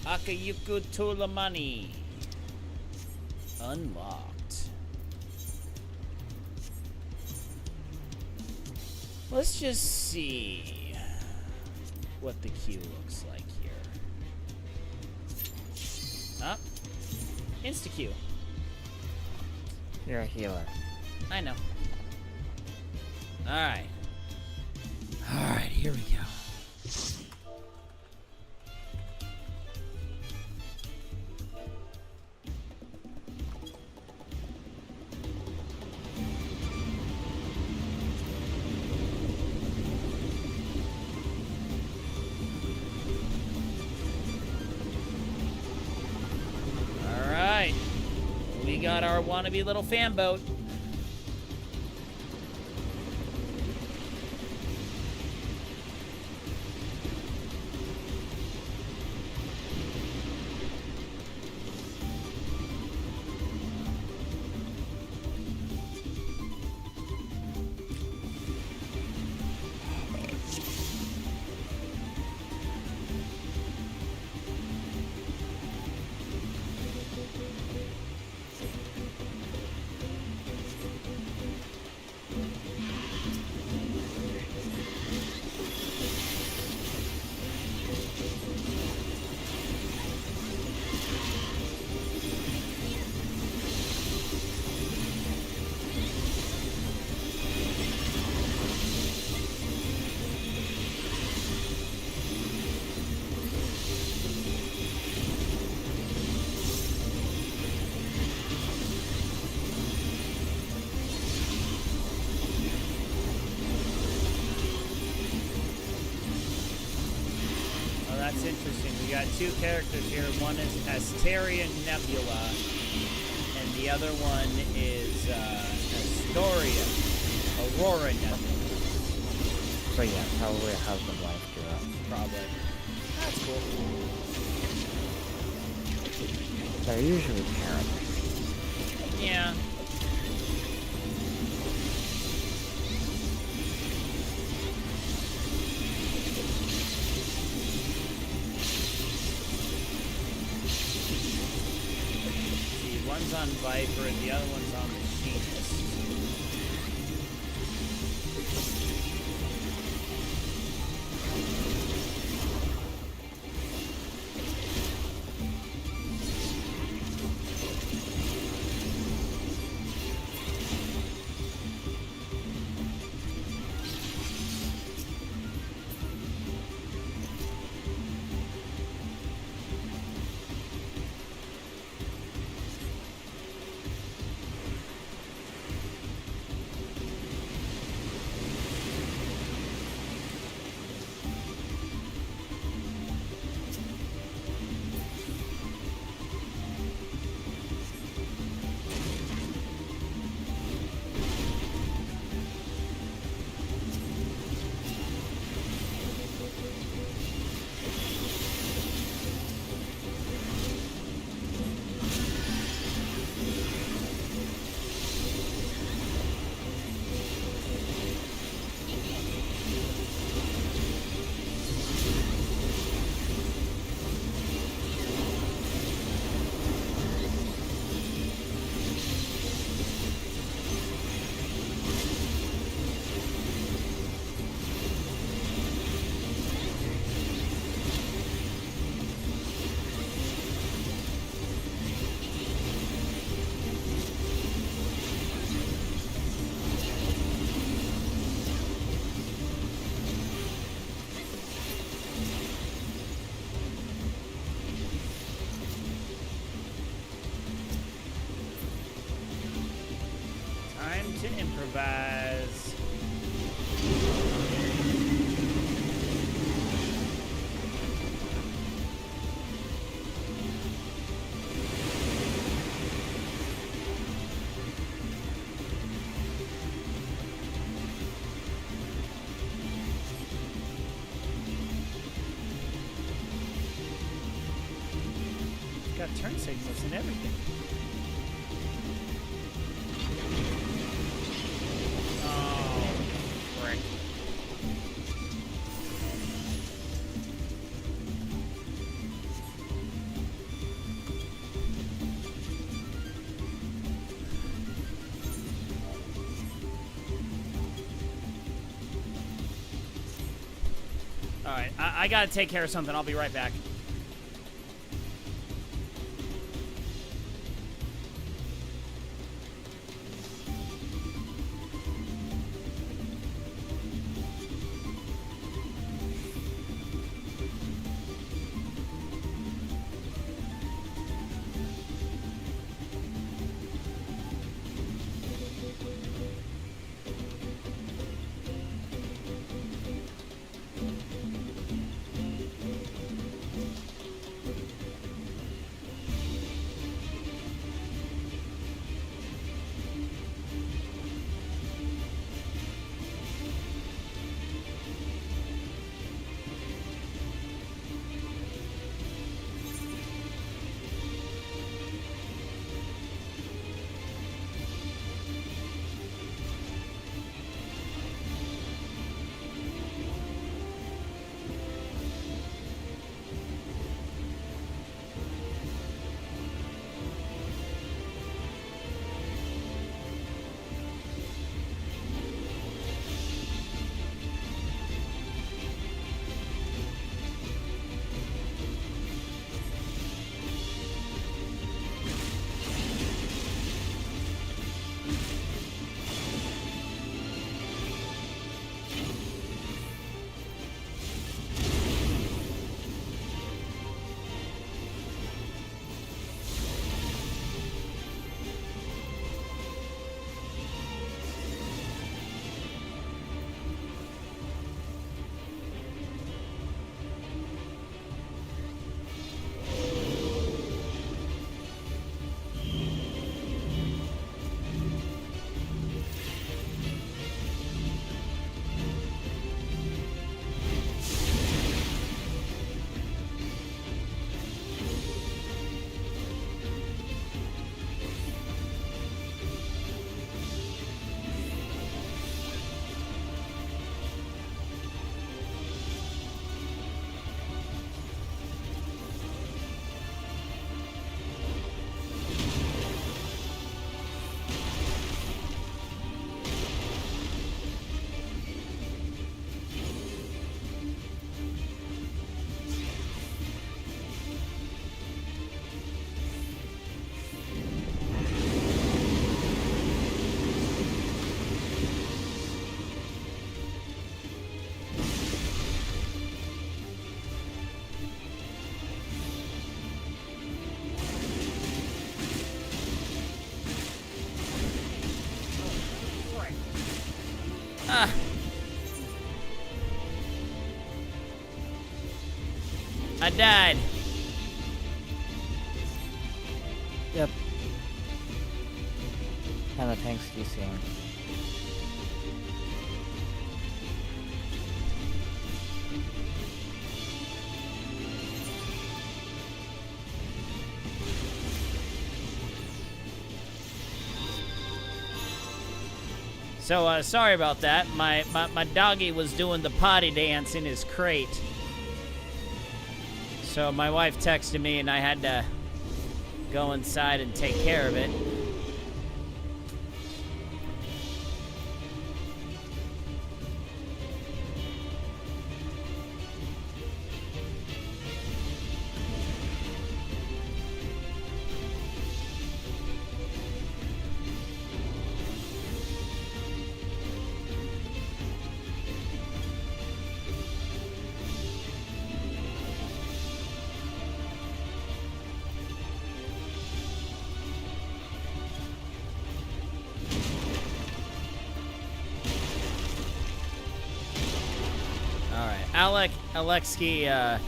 Akayuku Tulamani. Unlocked. Let's just see what the queue looks like here. Ah, insta-queue. You're a healer. I know. Alright. Alright, here we go. Alright. We got our wannabe little fan boat. That's interesting. We got two characters here. One is Asterian Nebula, and the other one is Astoria, Aurora Nebula. So yeah, probably a husband-wife duo. Probably. That's cool. They're usually terrible. Yeah. One's on Viper and the other one's on Machinist. To improvise. Got turn signals and everything. Alright, I gotta take care of something. I'll be right back. I died. Yep. And the tank's DCing. So, sorry about that. My doggy was doing the potty dance in his crate. So my wife texted me and I had to go inside and take care of it. Alexsky,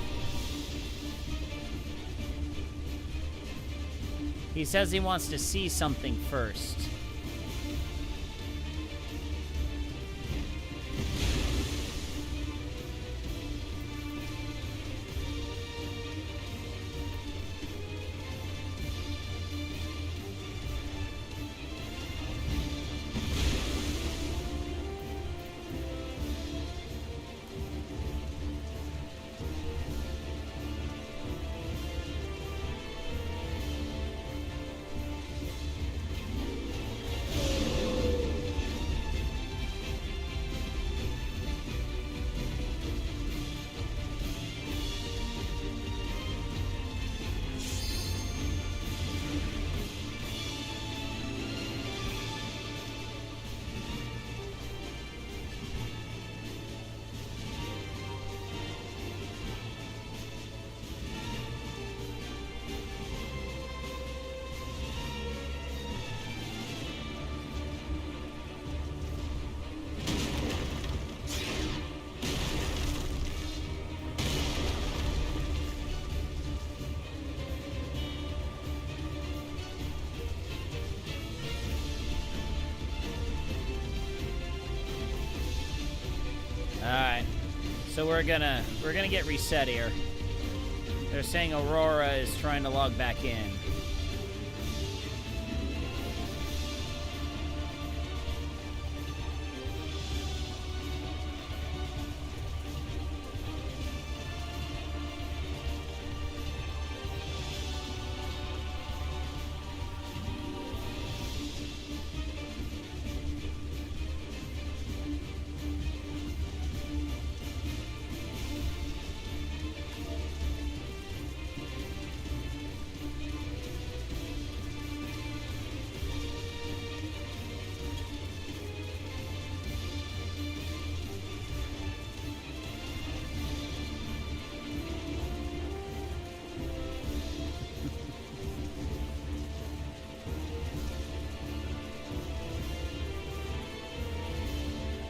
he says he wants to see something first. So we're gonna get reset here. They're saying Aurora is trying to log back in.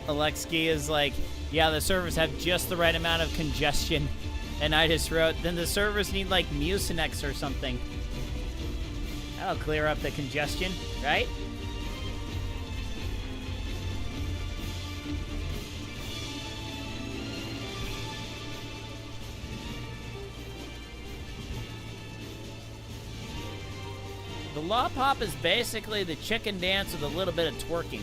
Alexki is like, yeah, the servers have just the right amount of congestion. And I just wrote, then the servers need like Mucinex or something. That'll clear up the congestion, right? The Law Pop is basically the chicken dance with a little bit of twerking.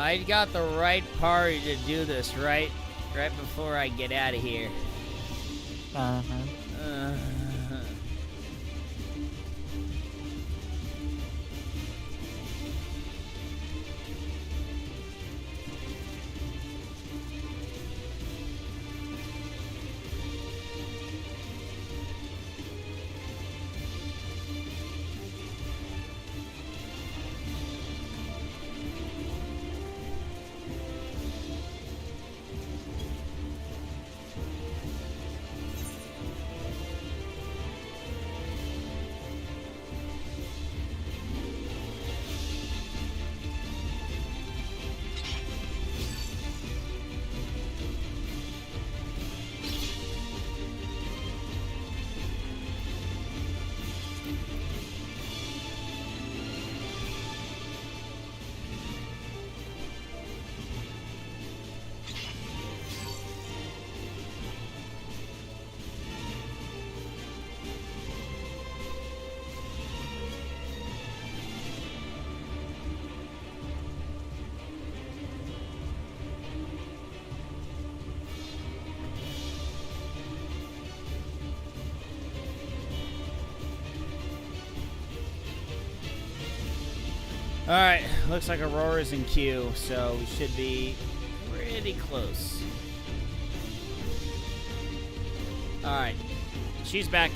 I got the right party to do this, right before I get out of here. Alright, looks like Aurora's in queue, so we should be pretty close. Alright, she's back.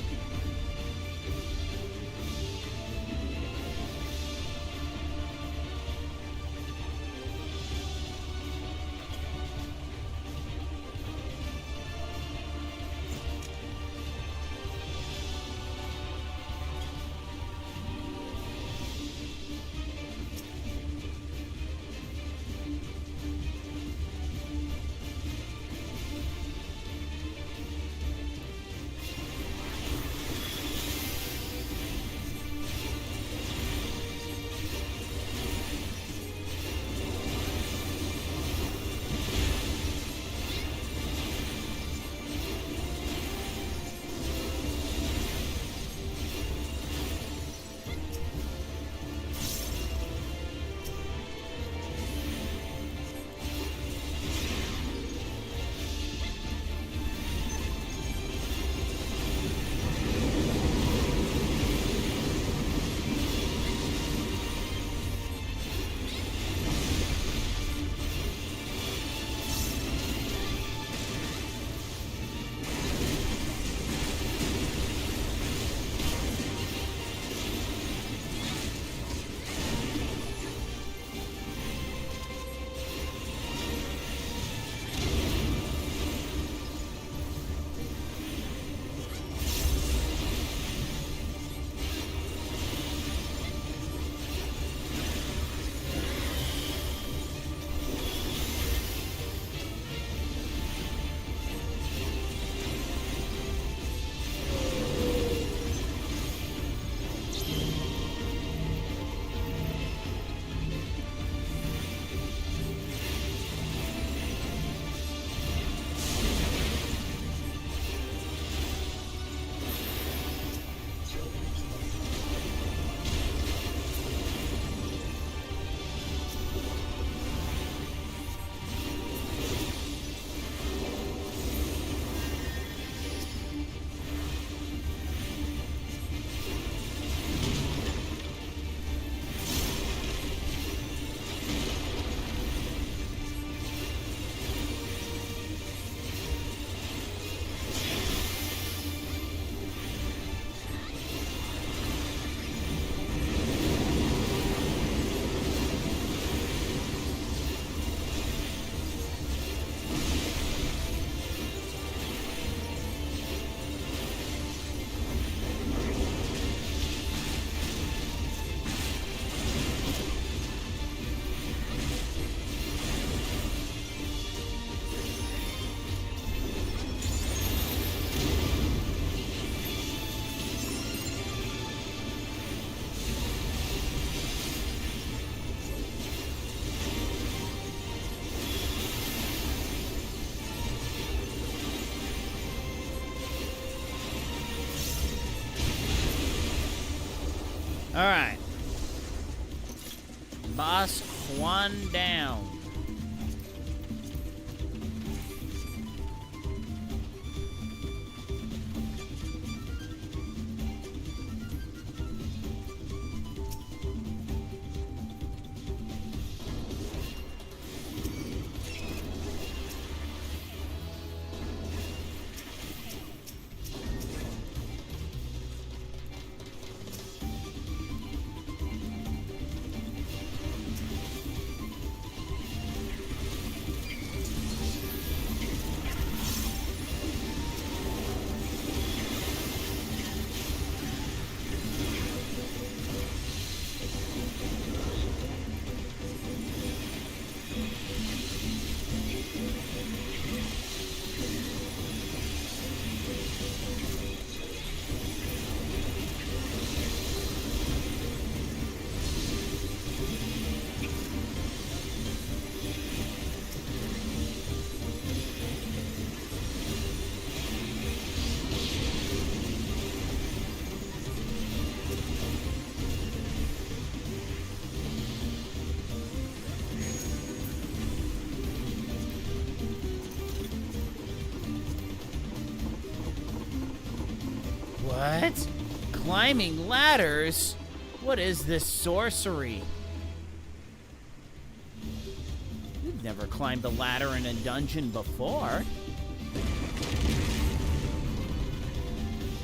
Alright. Boss one down. What? Climbing ladders? What is this sorcery? We've never climbed a ladder in a dungeon before.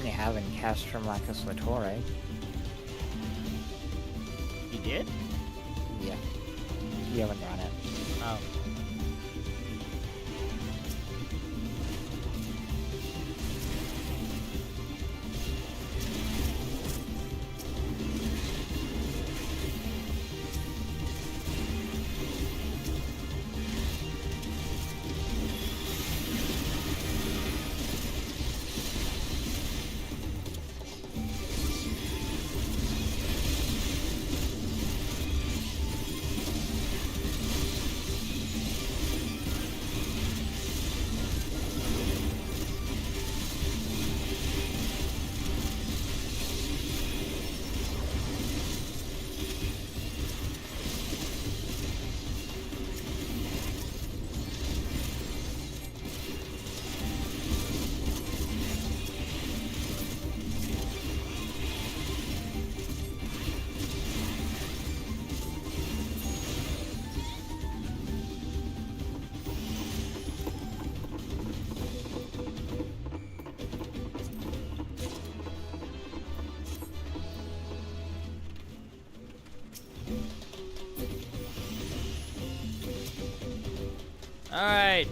You haven't cast from Lacus Latore. You did? Yeah. You haven't run it. Oh. All right.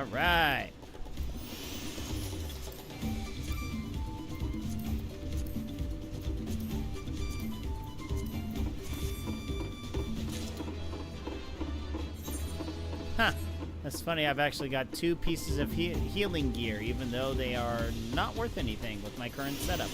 All right. Huh. That's funny. I've actually got 2 pieces of healing gear, even though they are not worth anything with my current setup.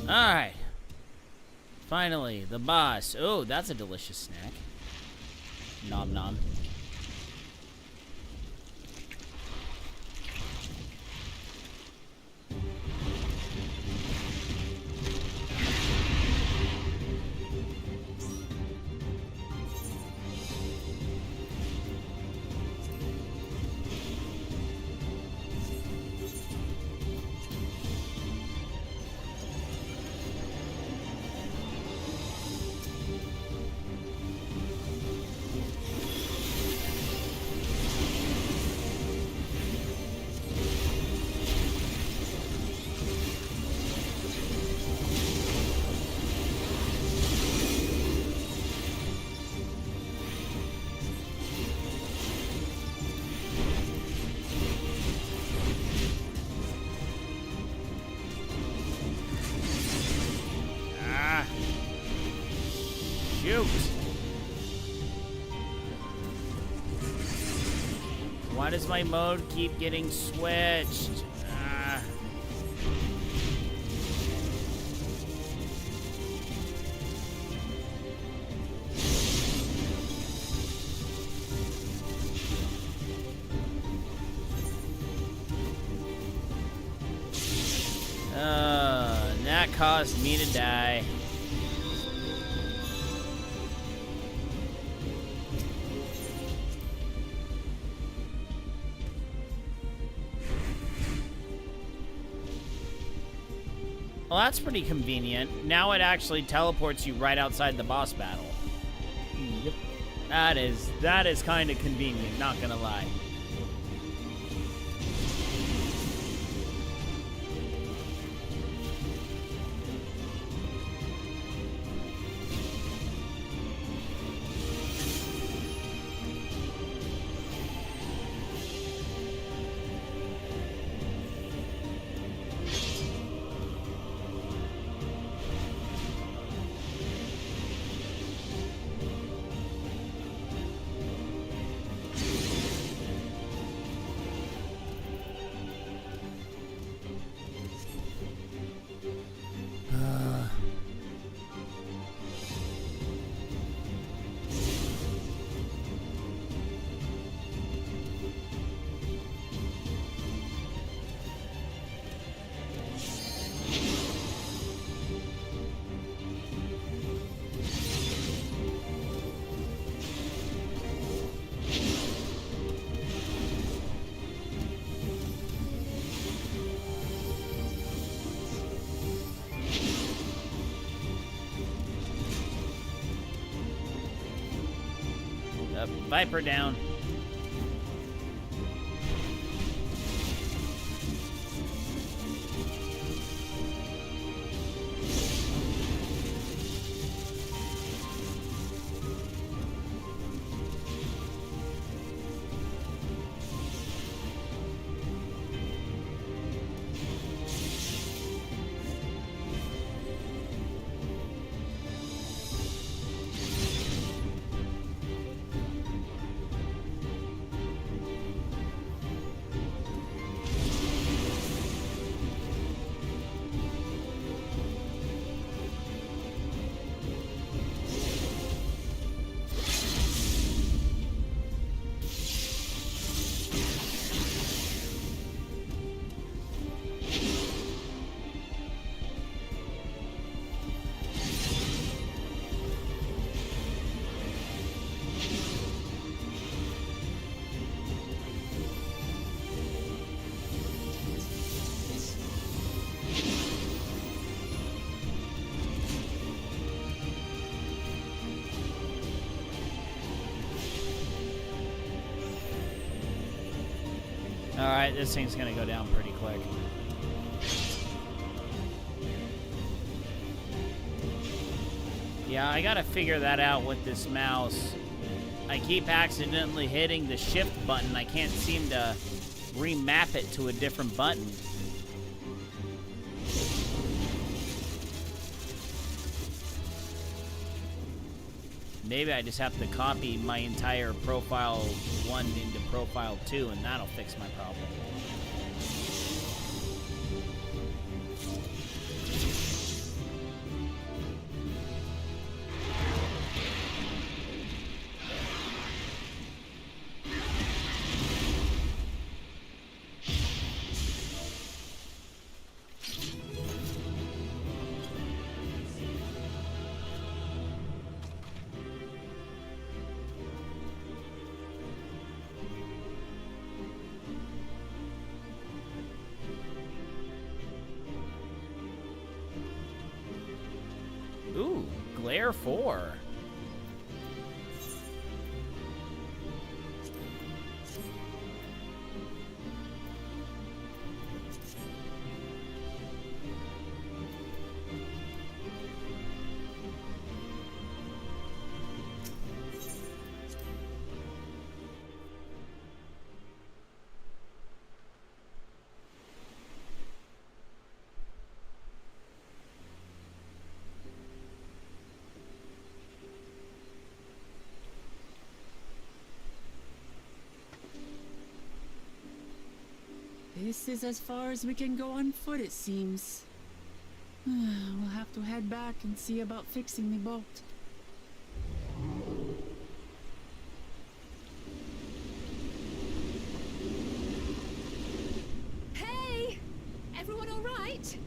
Alright. Finally, the boss. Oh, that's a delicious snack. Nom nom. Shoot! Why does my mode keep getting switched? That caused me to die. Well, that's pretty convenient. Now it actually teleports you right outside the boss battle. Yep. That is kind of convenient, not gonna lie. Viper down. Alright, this thing's gonna go down pretty quick. Yeah, I gotta figure that out with this mouse. I keep accidentally hitting the shift button. I can't seem to remap it to a different button. Maybe I just have to copy my entire profile 1 into profile 2, and that'll fix my problem. Ooh, Glare 4. This is as far as we can go on foot, it seems. We'll have to head back and see about fixing the boat. Hey! Everyone all right?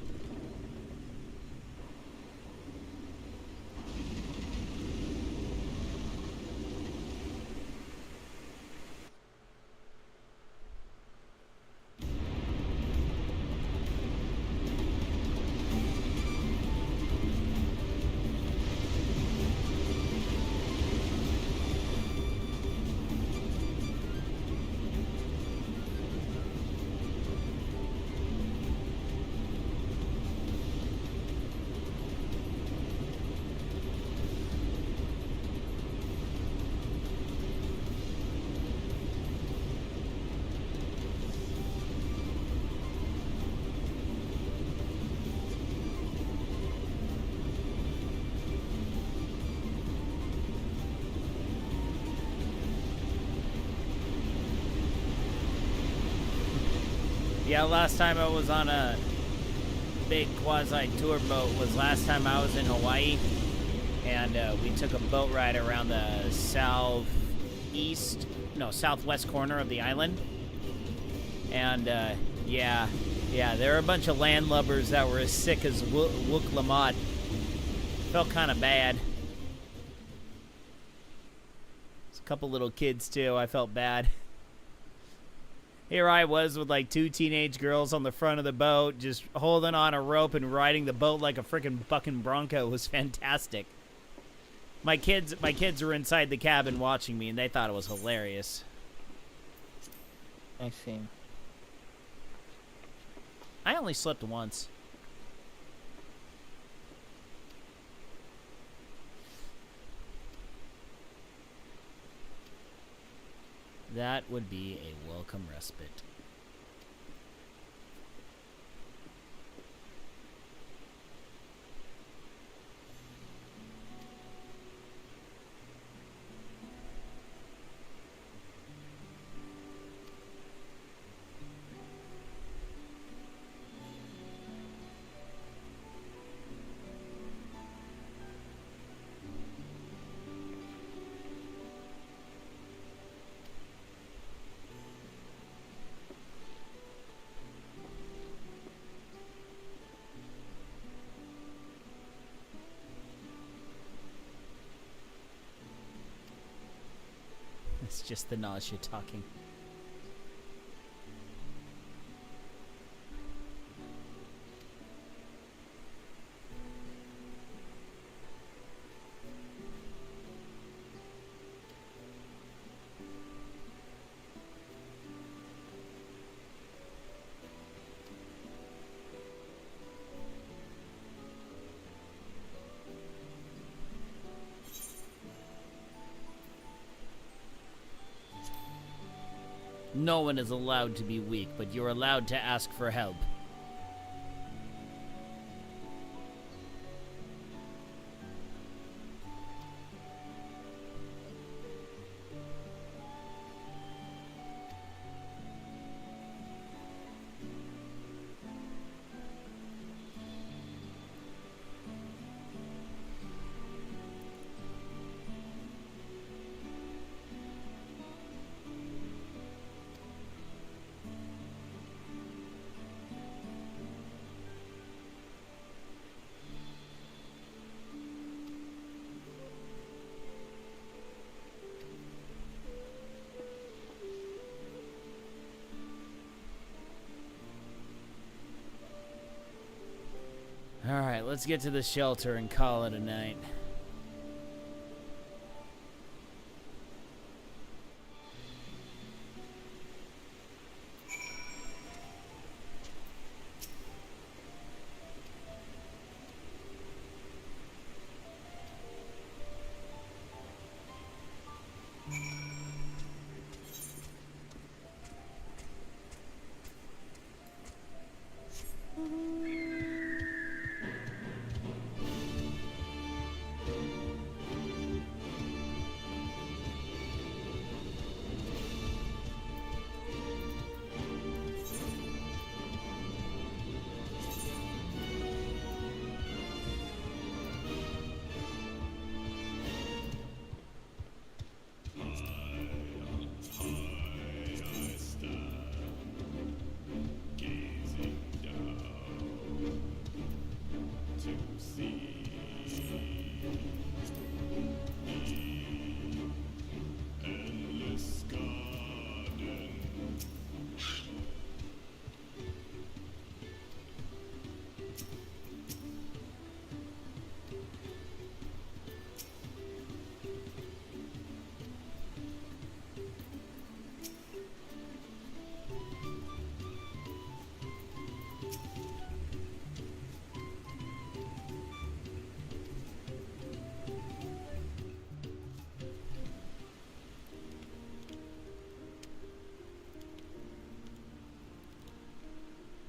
Yeah, last time I was on a big quasi-tour boat was last time I was in Hawaii. And we took a boat ride around the southwest corner of the island. And, yeah, there were a bunch of landlubbers that were as sick as Wook Lamont. Felt kind of bad. There's a couple little kids, too. I felt bad. Here I was with, like, 2 teenage girls on the front of the boat, just holding on a rope and riding the boat like a freaking bucking bronco. It was fantastic. My kids were inside the cabin watching me, and they thought it was hilarious. I see. I only slept once. That would be a welcome respite. It's just the nausea talking. No one is allowed to be weak, but you're allowed to ask for help. Alright, let's get to the shelter and call it a night.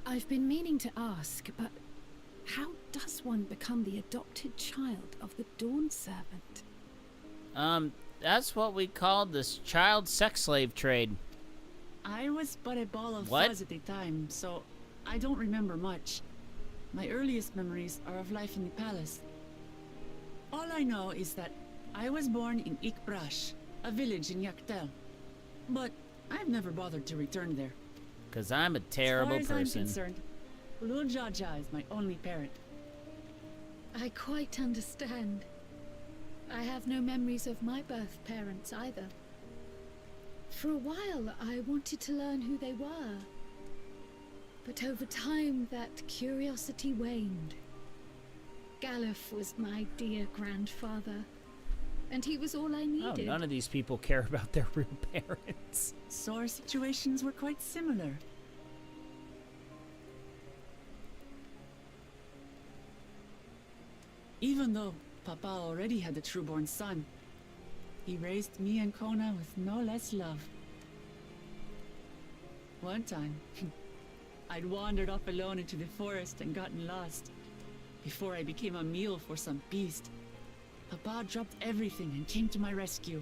I've been meaning to ask, but how does one become the adopted child of the Dawn Servant? That's what we called this child sex slave trade. I was but a ball of What? fuzz at the time, so I don't remember much. My earliest memories are of life in the palace. All I know is that I was born in Ikbrash, a village in Yaktel. But I've never bothered to return there. Because I'm a terrible as far as person. I'm concerned, Lul Jaja is my only parent. I quite understand. I have no memories of my birth parents either. For a while, I wanted to learn who they were. But over time, that curiosity waned. Galuf was my dear grandfather, and he was all I Oh, needed. none of these people care about their real parents. So our situations were quite similar. Even though Papa already had a trueborn son, he raised me and Kona with no less love. One time, I'd wandered off alone into the forest and gotten lost. Before I became a meal for some beast, Papa dropped everything and came to my rescue.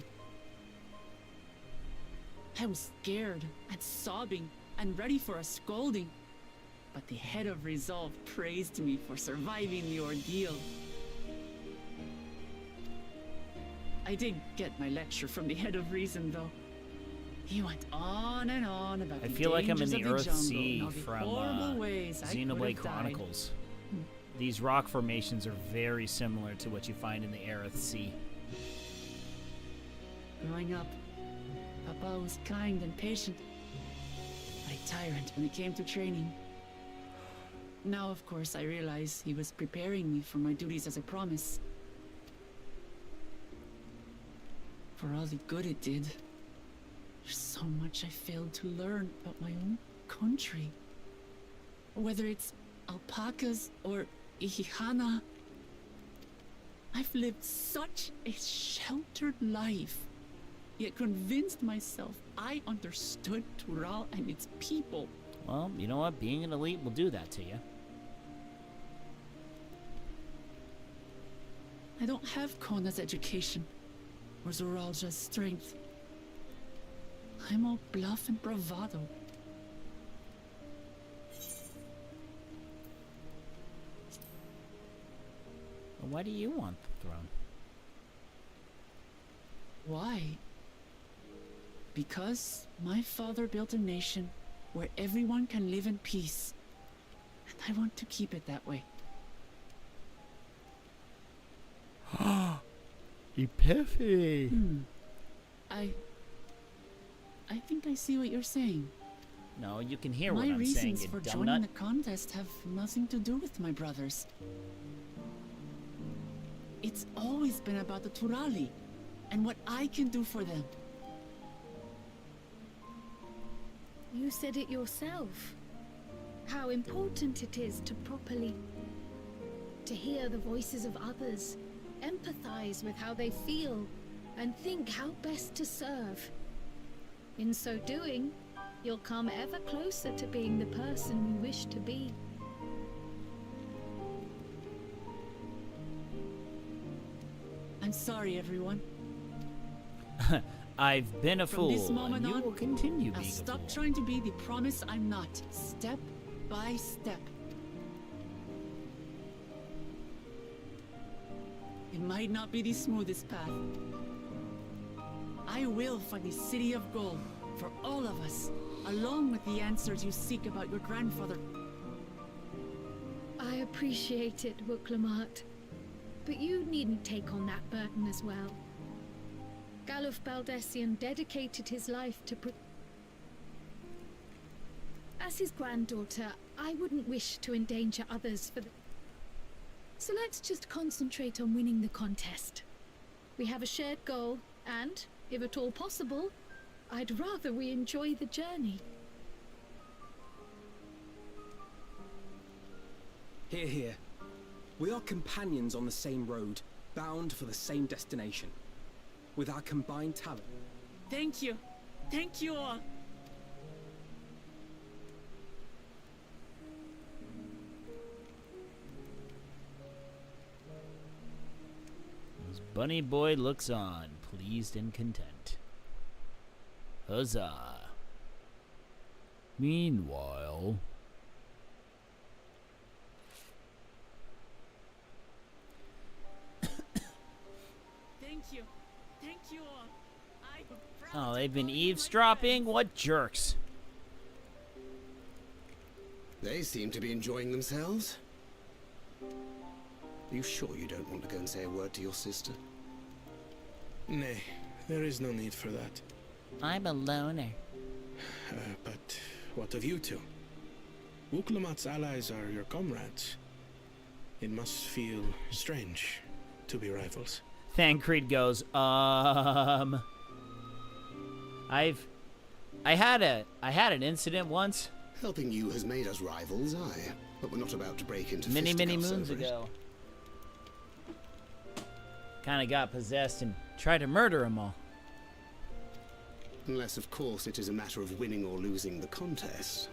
I was scared and sobbing and ready for a scolding, but the head of resolve praised me for surviving the ordeal. I did get my lecture from the head of reason, though. He went on and on about I the feel like I'm in dangers the of Earth jungle Sea and all the from horrible ways I could Xenoblade have died. Chronicles. These rock formations are very similar to what you find in the Aerith Sea. Growing up, Papa was kind and patient, but a tyrant when it came to training. Now, of course, I realize he was preparing me for my duties as a promise. For all the good it did, there's so much I failed to learn about my own country. Whether it's alpacas or Ihihana, I've lived such a sheltered life, yet convinced myself I understood Tural and its people. Well, you know what? Being an elite will do that to you. I don't have Kona's education, or Zoralja's strength. I'm all bluff and bravado. Well, why do you want the throne? Why? Because my father built a nation where everyone can live in peace, and I want to keep it that way. Epiphany! I think I see what you're saying. No, you can hear what My I'm saying, reasons you for dumb joining nut. the contest have nothing to do with my brothers. It's always been about the Turali and what I can do for them. You said it yourself. How important it is to hear the voices of others, empathize with how they feel, and think how best to serve. In so doing, you'll come ever closer to being the person you wish to be. I'm sorry, everyone. I've been a From this fool, moment and you on, will continue I'll being a stop fool. trying to be the promise I'm not, step by step. It might not be the smoothest path. I will find the city of gold for all of us, along with the answers you seek about your grandfather. I appreciate it, Wuklamat. But you needn't take on that burden as well. Galuf Baldessian dedicated his life to As his granddaughter, I wouldn't wish to endanger others for the... So let's just concentrate on winning the contest. We have a shared goal, and, if at all possible, I'd rather we enjoy the journey. Hear, hear. We are companions on the same road, bound for the same destination. With our combined talent. Thank you. Thank you all. As Bunny Boy looks on, pleased and content. Huzzah. Meanwhile... Thank you. Thank you all. Oh, they've been eavesdropping? What jerks. They seem to be enjoying themselves. Are you sure you don't want to go and say a word to your sister? Nay, there is no need for that. I'm a loner. But what of you two? Wuklamat's allies are your comrades. It must feel strange to be rivals. Thancred goes, I had an incident once. Helping you has made us rivals, aye. But we're not about to break into Many fisticuffs moons over it. ago. Kind of got possessed and tried to murder them all. Unless, of course, it is a matter of winning or losing the contest.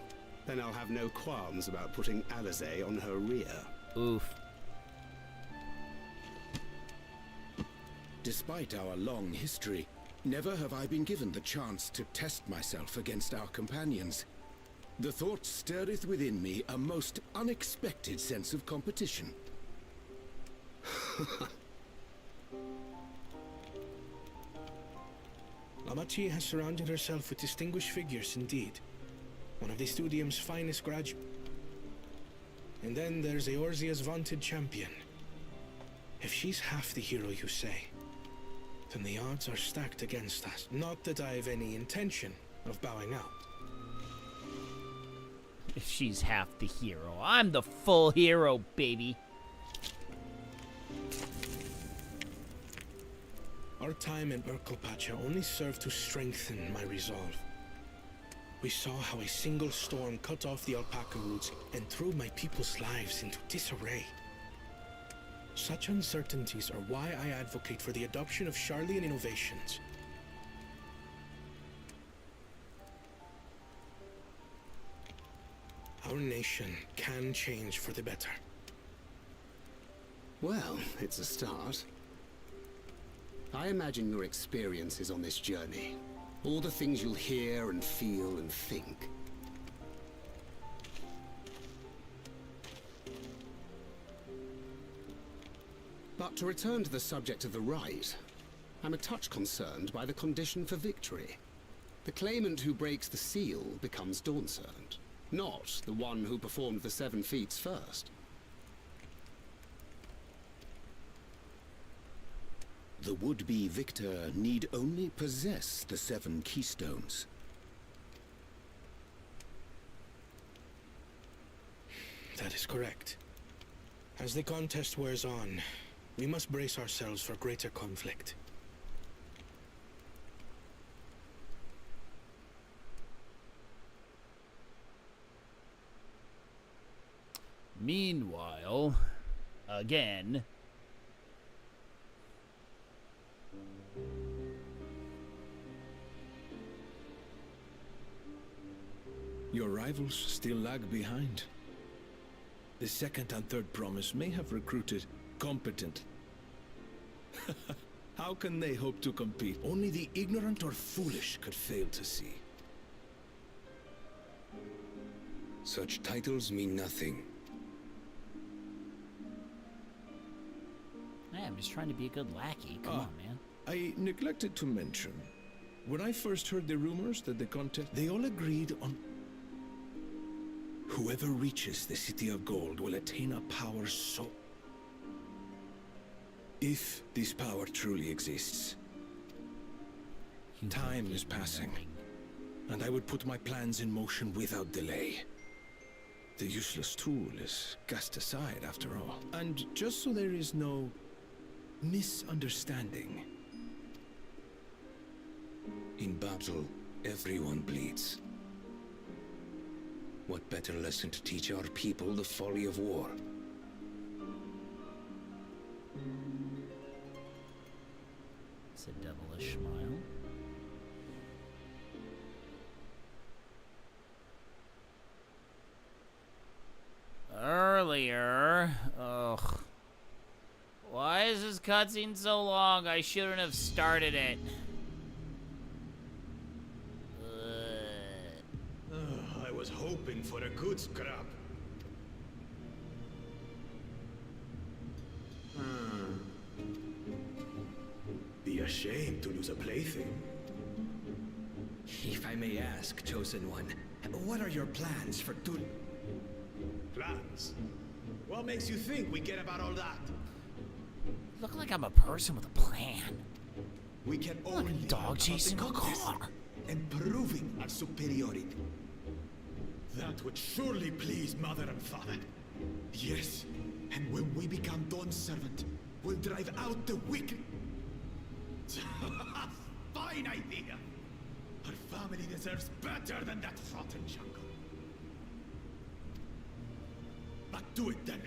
Then I'll have no qualms about putting Alizé on her rear. Oof. Despite our long history, never have I been given the chance to test myself against our companions. The thought stirreth within me a most unexpected sense of competition. Lamachi has surrounded herself with distinguished figures indeed. One of the Studium's finest graduates. And then there's Eorzea's vaunted champion. If she's half the hero you say, then the odds are stacked against us. Not that I have any intention of bowing out. If she's half the hero, I'm the full hero, baby. Our time in Urkelpacha only served to strengthen my resolve. We saw how a single storm cut off the alpaca roots and threw my people's lives into disarray. Such uncertainties are why I advocate for the adoption of Sharlayan innovations. Our nation can change for the better. Well, it's a start. I imagine your experiences on this journey. All the things you'll hear and feel and think. But to return to the subject of the rite, I'm a touch concerned by the condition for victory. The claimant who breaks the seal becomes Dawn Servant, not the one who performed the 7 feats first. The would-be victor need only possess the 7 keystones. That is correct. As the contest wears on, we must brace ourselves for greater conflict. Meanwhile, again... Your rivals still lag behind. The second and third promise may have recruited competent. How can they hope to compete? Only the ignorant or foolish could fail to see. Such titles mean nothing. Hey, I'm just trying to be a good lackey. Come on, man. I neglected to mention, when I first heard the rumors that the contest, they all agreed on whoever reaches the City of Gold will attain a power so... If this power truly exists, time is passing, and I would put my plans in motion without delay. The useless tool is cast aside after all. And just so there is no misunderstanding, In battle, everyone bleeds. What better lesson to teach our people the folly of war? It's a devilish smile. Earlier, ugh. Why is this cutscene so long? I shouldn't have started it. hoping for a good scrap. Be ashamed to lose a plaything. If I may ask, Chosen One, what are your plans for Plans? What makes you think we care about all that? Look like I'm a person with a plan. We can Like only a dog chasing a car. and proving our superiority. That would surely please Mother and Father. Yes, and when we become Dawn's servant, we'll drive out the wicked. Fine idea! Our family deserves better than that rotten jungle. But do it then.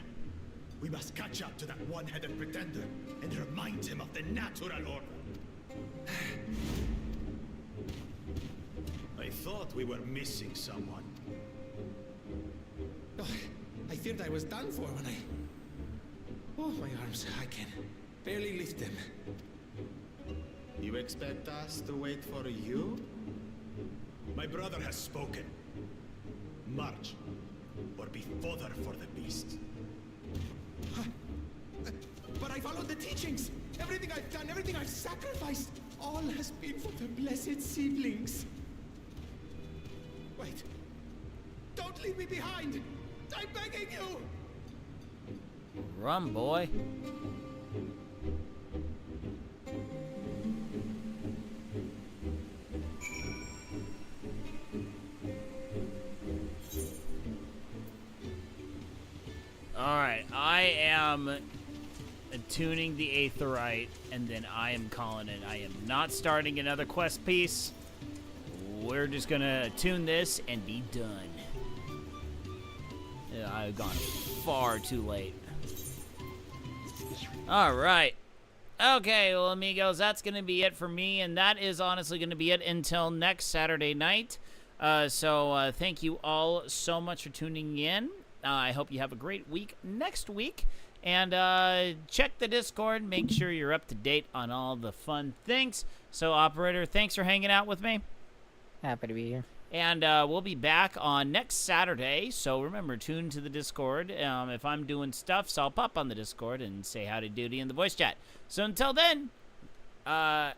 We must catch up to that one-headed pretender and remind him of the natural order. I thought we were missing someone. Oh, I feared I was done for when I... Oh, my arms, I can barely lift them. You expect us to wait for you? My brother has spoken. March, or be fodder for the beast. But I followed the teachings. Everything I've done, everything I've sacrificed, all has been for the blessed seedlings. Wait. Don't leave me behind. I'm begging you. Run, boy. Alright, I am attuning the Aetherite, and then I am calling it. I am not starting another quest piece. We're just gonna attune this and be done. Yeah, I've gone far too late. Alright. Okay, well, amigos, that's gonna be it for me, and that is honestly gonna be it until next Saturday night. So thank you all so much for tuning in. I hope you have a great week next week. And check the Discord. Make sure you're up to date on all the fun things. So, Operator, thanks for hanging out with me. Happy to be here. And we'll be back on next Saturday. So, remember, tune to the Discord. If I'm doing stuff, so I'll pop on the Discord and say howdy doody in the voice chat. So, until then, yeah.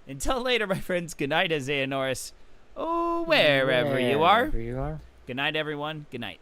Until later, my friends. Good night, Isaiah Norris. Oh, wherever you are. Wherever you are. Good night, everyone. Good night.